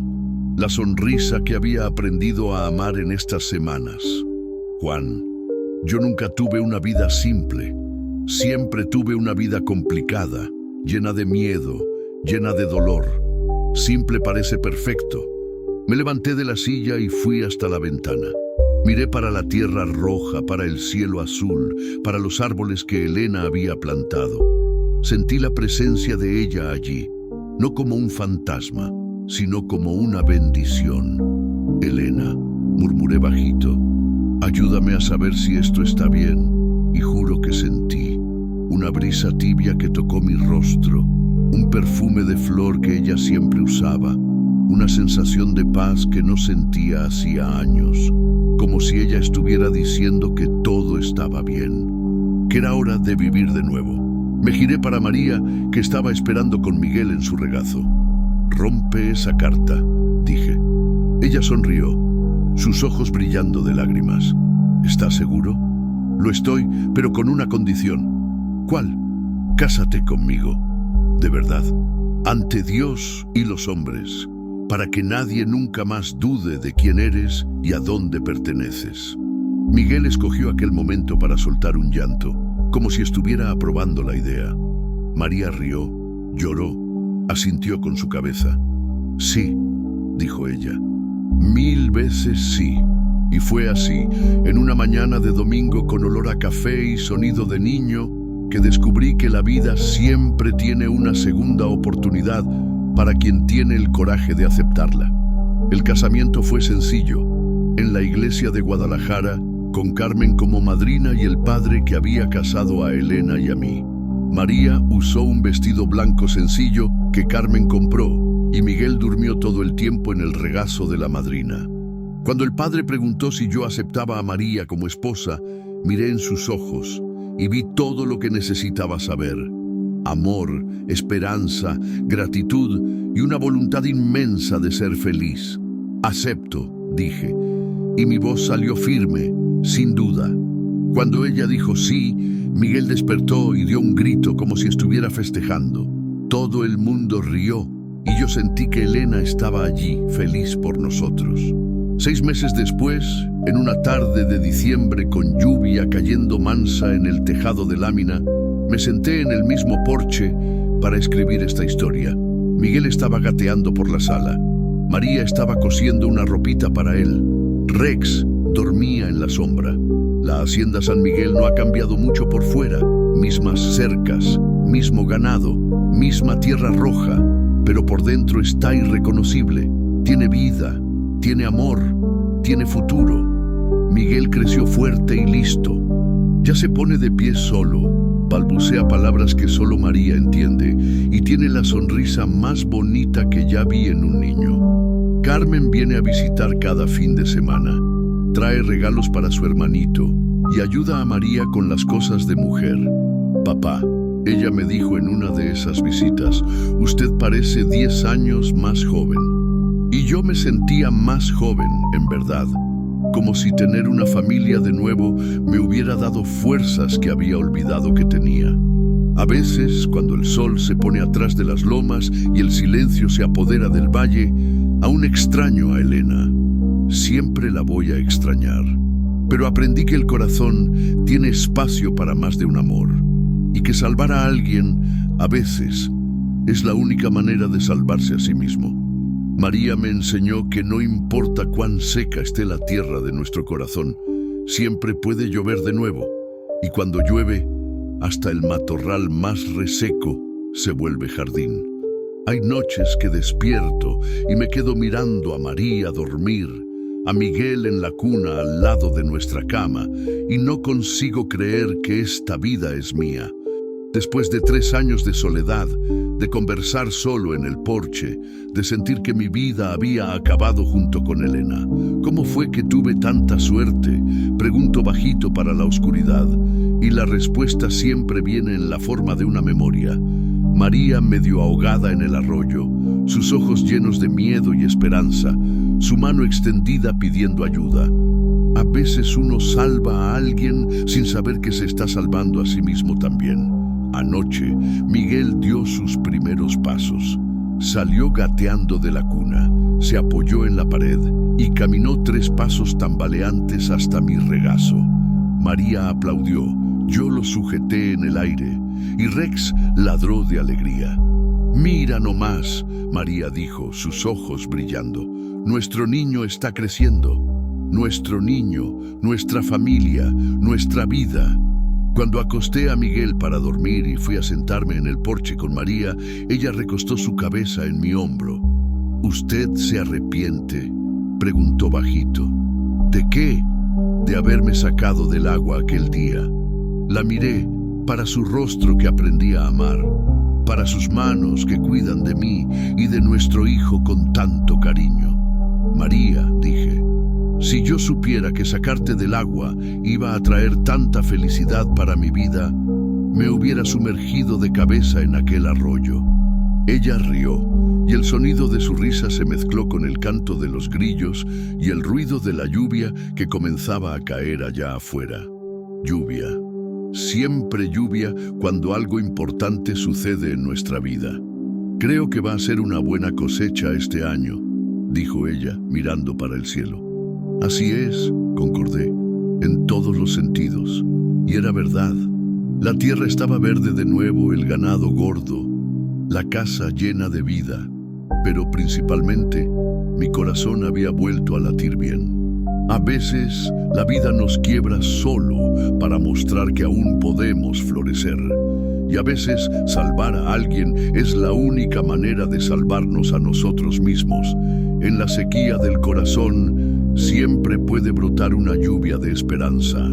la sonrisa que había aprendido a amar en estas semanas. «Juan, yo nunca tuve una vida simple. Siempre tuve una vida complicada, llena de miedo, llena de dolor. Simple parece perfecto». Me levanté de la silla y fui hasta la ventana. Miré para la tierra roja, para el cielo azul, para los árboles que Elena había plantado. Sentí la presencia de ella allí, no como un fantasma, sino como una bendición. «Elena», murmuré bajito, «ayúdame a saber si esto está bien». Y juro que sentí. una brisa tibia que tocó mi rostro, un perfume de flor que ella siempre usaba, una sensación de paz que no sentía hacía años, como si ella estuviera diciendo que todo estaba bien, que era hora de vivir de nuevo. Me giré para María, que estaba esperando con Miguel en su regazo. «Rompe esa carta», dije. Ella sonrió, sus ojos brillando de lágrimas. «¿Estás seguro?» «Lo estoy, pero con una condición». «¿Cuál?» «Cásate conmigo, de verdad, ante Dios y los hombres, para que nadie nunca más dude de quién eres y a dónde perteneces». Miguel escogió aquel momento para soltar un llanto, como si estuviera aprobando la idea. María rió, lloró, asintió con su cabeza. «Sí», dijo ella, «1000 veces sí». Y fue así, en una mañana de domingo con olor a café y sonido de niño, que descubrí que la vida siempre tiene una segunda oportunidad para quien tiene el coraje de aceptarla. El casamiento fue sencillo, en la iglesia de Guadalajara, con Carmen como madrina y el padre que había casado a Elena y a mí. María usó un vestido blanco sencillo que Carmen compró y Miguel durmió todo el tiempo en el regazo de la madrina. Cuando el padre preguntó si yo aceptaba a María como esposa, miré en sus ojos y vi todo lo que necesitaba saber. Amor, esperanza, gratitud y una voluntad inmensa de ser feliz. «Acepto», dije, y mi voz salió firme, sin duda. Cuando ella dijo sí, Miguel despertó y dio un grito como si estuviera festejando. Todo el mundo rió y yo sentí que Elena estaba allí, feliz por nosotros. 6 meses después, en una tarde de diciembre con lluvia cayendo mansa en el tejado de lámina, me senté en el mismo porche para escribir esta historia. Miguel estaba gateando por la sala. María estaba cosiendo una ropita para él. Rex dormía en la sombra. La hacienda San Miguel no ha cambiado mucho por fuera. Mismas cercas, mismo ganado, misma tierra roja, pero por dentro está irreconocible. Tiene vida, tiene amor, tiene futuro. Miguel creció fuerte y listo. Ya se pone de pie solo, balbucea palabras que solo María entiende y tiene la sonrisa más bonita que ya vi en un niño. Carmen viene a visitar cada fin de semana. Trae regalos para su hermanito y ayuda a María con las cosas de mujer. «Papá», ella me dijo en una de esas visitas, «usted parece 10 años más joven». Y yo me sentía más joven, en verdad, como si tener una familia de nuevo me hubiera dado fuerzas que había olvidado que tenía. A veces, cuando el sol se pone atrás de las lomas y el silencio se apodera del valle, aún extraño a Elena. Siempre la voy a extrañar. Pero aprendí que el corazón tiene espacio para más de un amor, y que salvar a alguien, a veces, es la única manera de salvarse a sí mismo. María me enseñó que no importa cuán seca esté la tierra de nuestro corazón, siempre puede llover de nuevo, y cuando llueve, hasta el matorral más reseco se vuelve jardín. Hay noches que despierto y me quedo mirando a María dormir, a Miguel en la cuna al lado de nuestra cama, y no consigo creer que esta vida es mía. Después de 3 años de soledad, de conversar solo en el porche, de sentir que mi vida había acabado junto con Elena. ¿Cómo fue que tuve tanta suerte?, pregunto bajito para la oscuridad, y la respuesta siempre viene en la forma de una memoria. María medio ahogada en el arroyo, sus ojos llenos de miedo y esperanza, su mano extendida pidiendo ayuda. A veces uno salva a alguien sin saber que se está salvando a sí mismo también. Anoche, Miguel dio sus primeros pasos. Salió gateando de la cuna, se apoyó en la pared y caminó 3 pasos tambaleantes hasta mi regazo. María aplaudió, yo lo sujeté en el aire y Rex ladró de alegría. «Mira nomás», María dijo, sus ojos brillando. «Nuestro niño está creciendo. Nuestro niño, nuestra familia, nuestra vida». Cuando acosté a Miguel para dormir y fui a sentarme en el porche con María, ella recostó su cabeza en mi hombro. «¿Usted se arrepiente?», preguntó bajito. «¿De qué?». «De haberme sacado del agua aquel día». La miré, para su rostro que aprendí a amar, para sus manos que cuidan de mí y de nuestro hijo con tanto cariño. María, dije, si yo supiera que sacarte del agua iba a traer tanta felicidad para mi vida, me hubiera sumergido de cabeza en aquel arroyo. Ella rió, y el sonido de su risa se mezcló con el canto de los grillos y el ruido de la lluvia que comenzaba a caer allá afuera. Lluvia. Siempre lluvia cuando algo importante sucede en nuestra vida. Creo que va a ser una buena cosecha este año, dijo ella, mirando para el cielo. Así es, concordé, en todos los sentidos. Y era verdad. La tierra estaba verde de nuevo, el ganado gordo, la casa llena de vida, pero principalmente mi corazón había vuelto a latir bien. A veces la vida nos quiebra solo para mostrar que aún podemos florecer. Y a veces salvar a alguien es la única manera de salvarnos a nosotros mismos. En la sequía del corazón siempre puede brotar una lluvia de esperanza.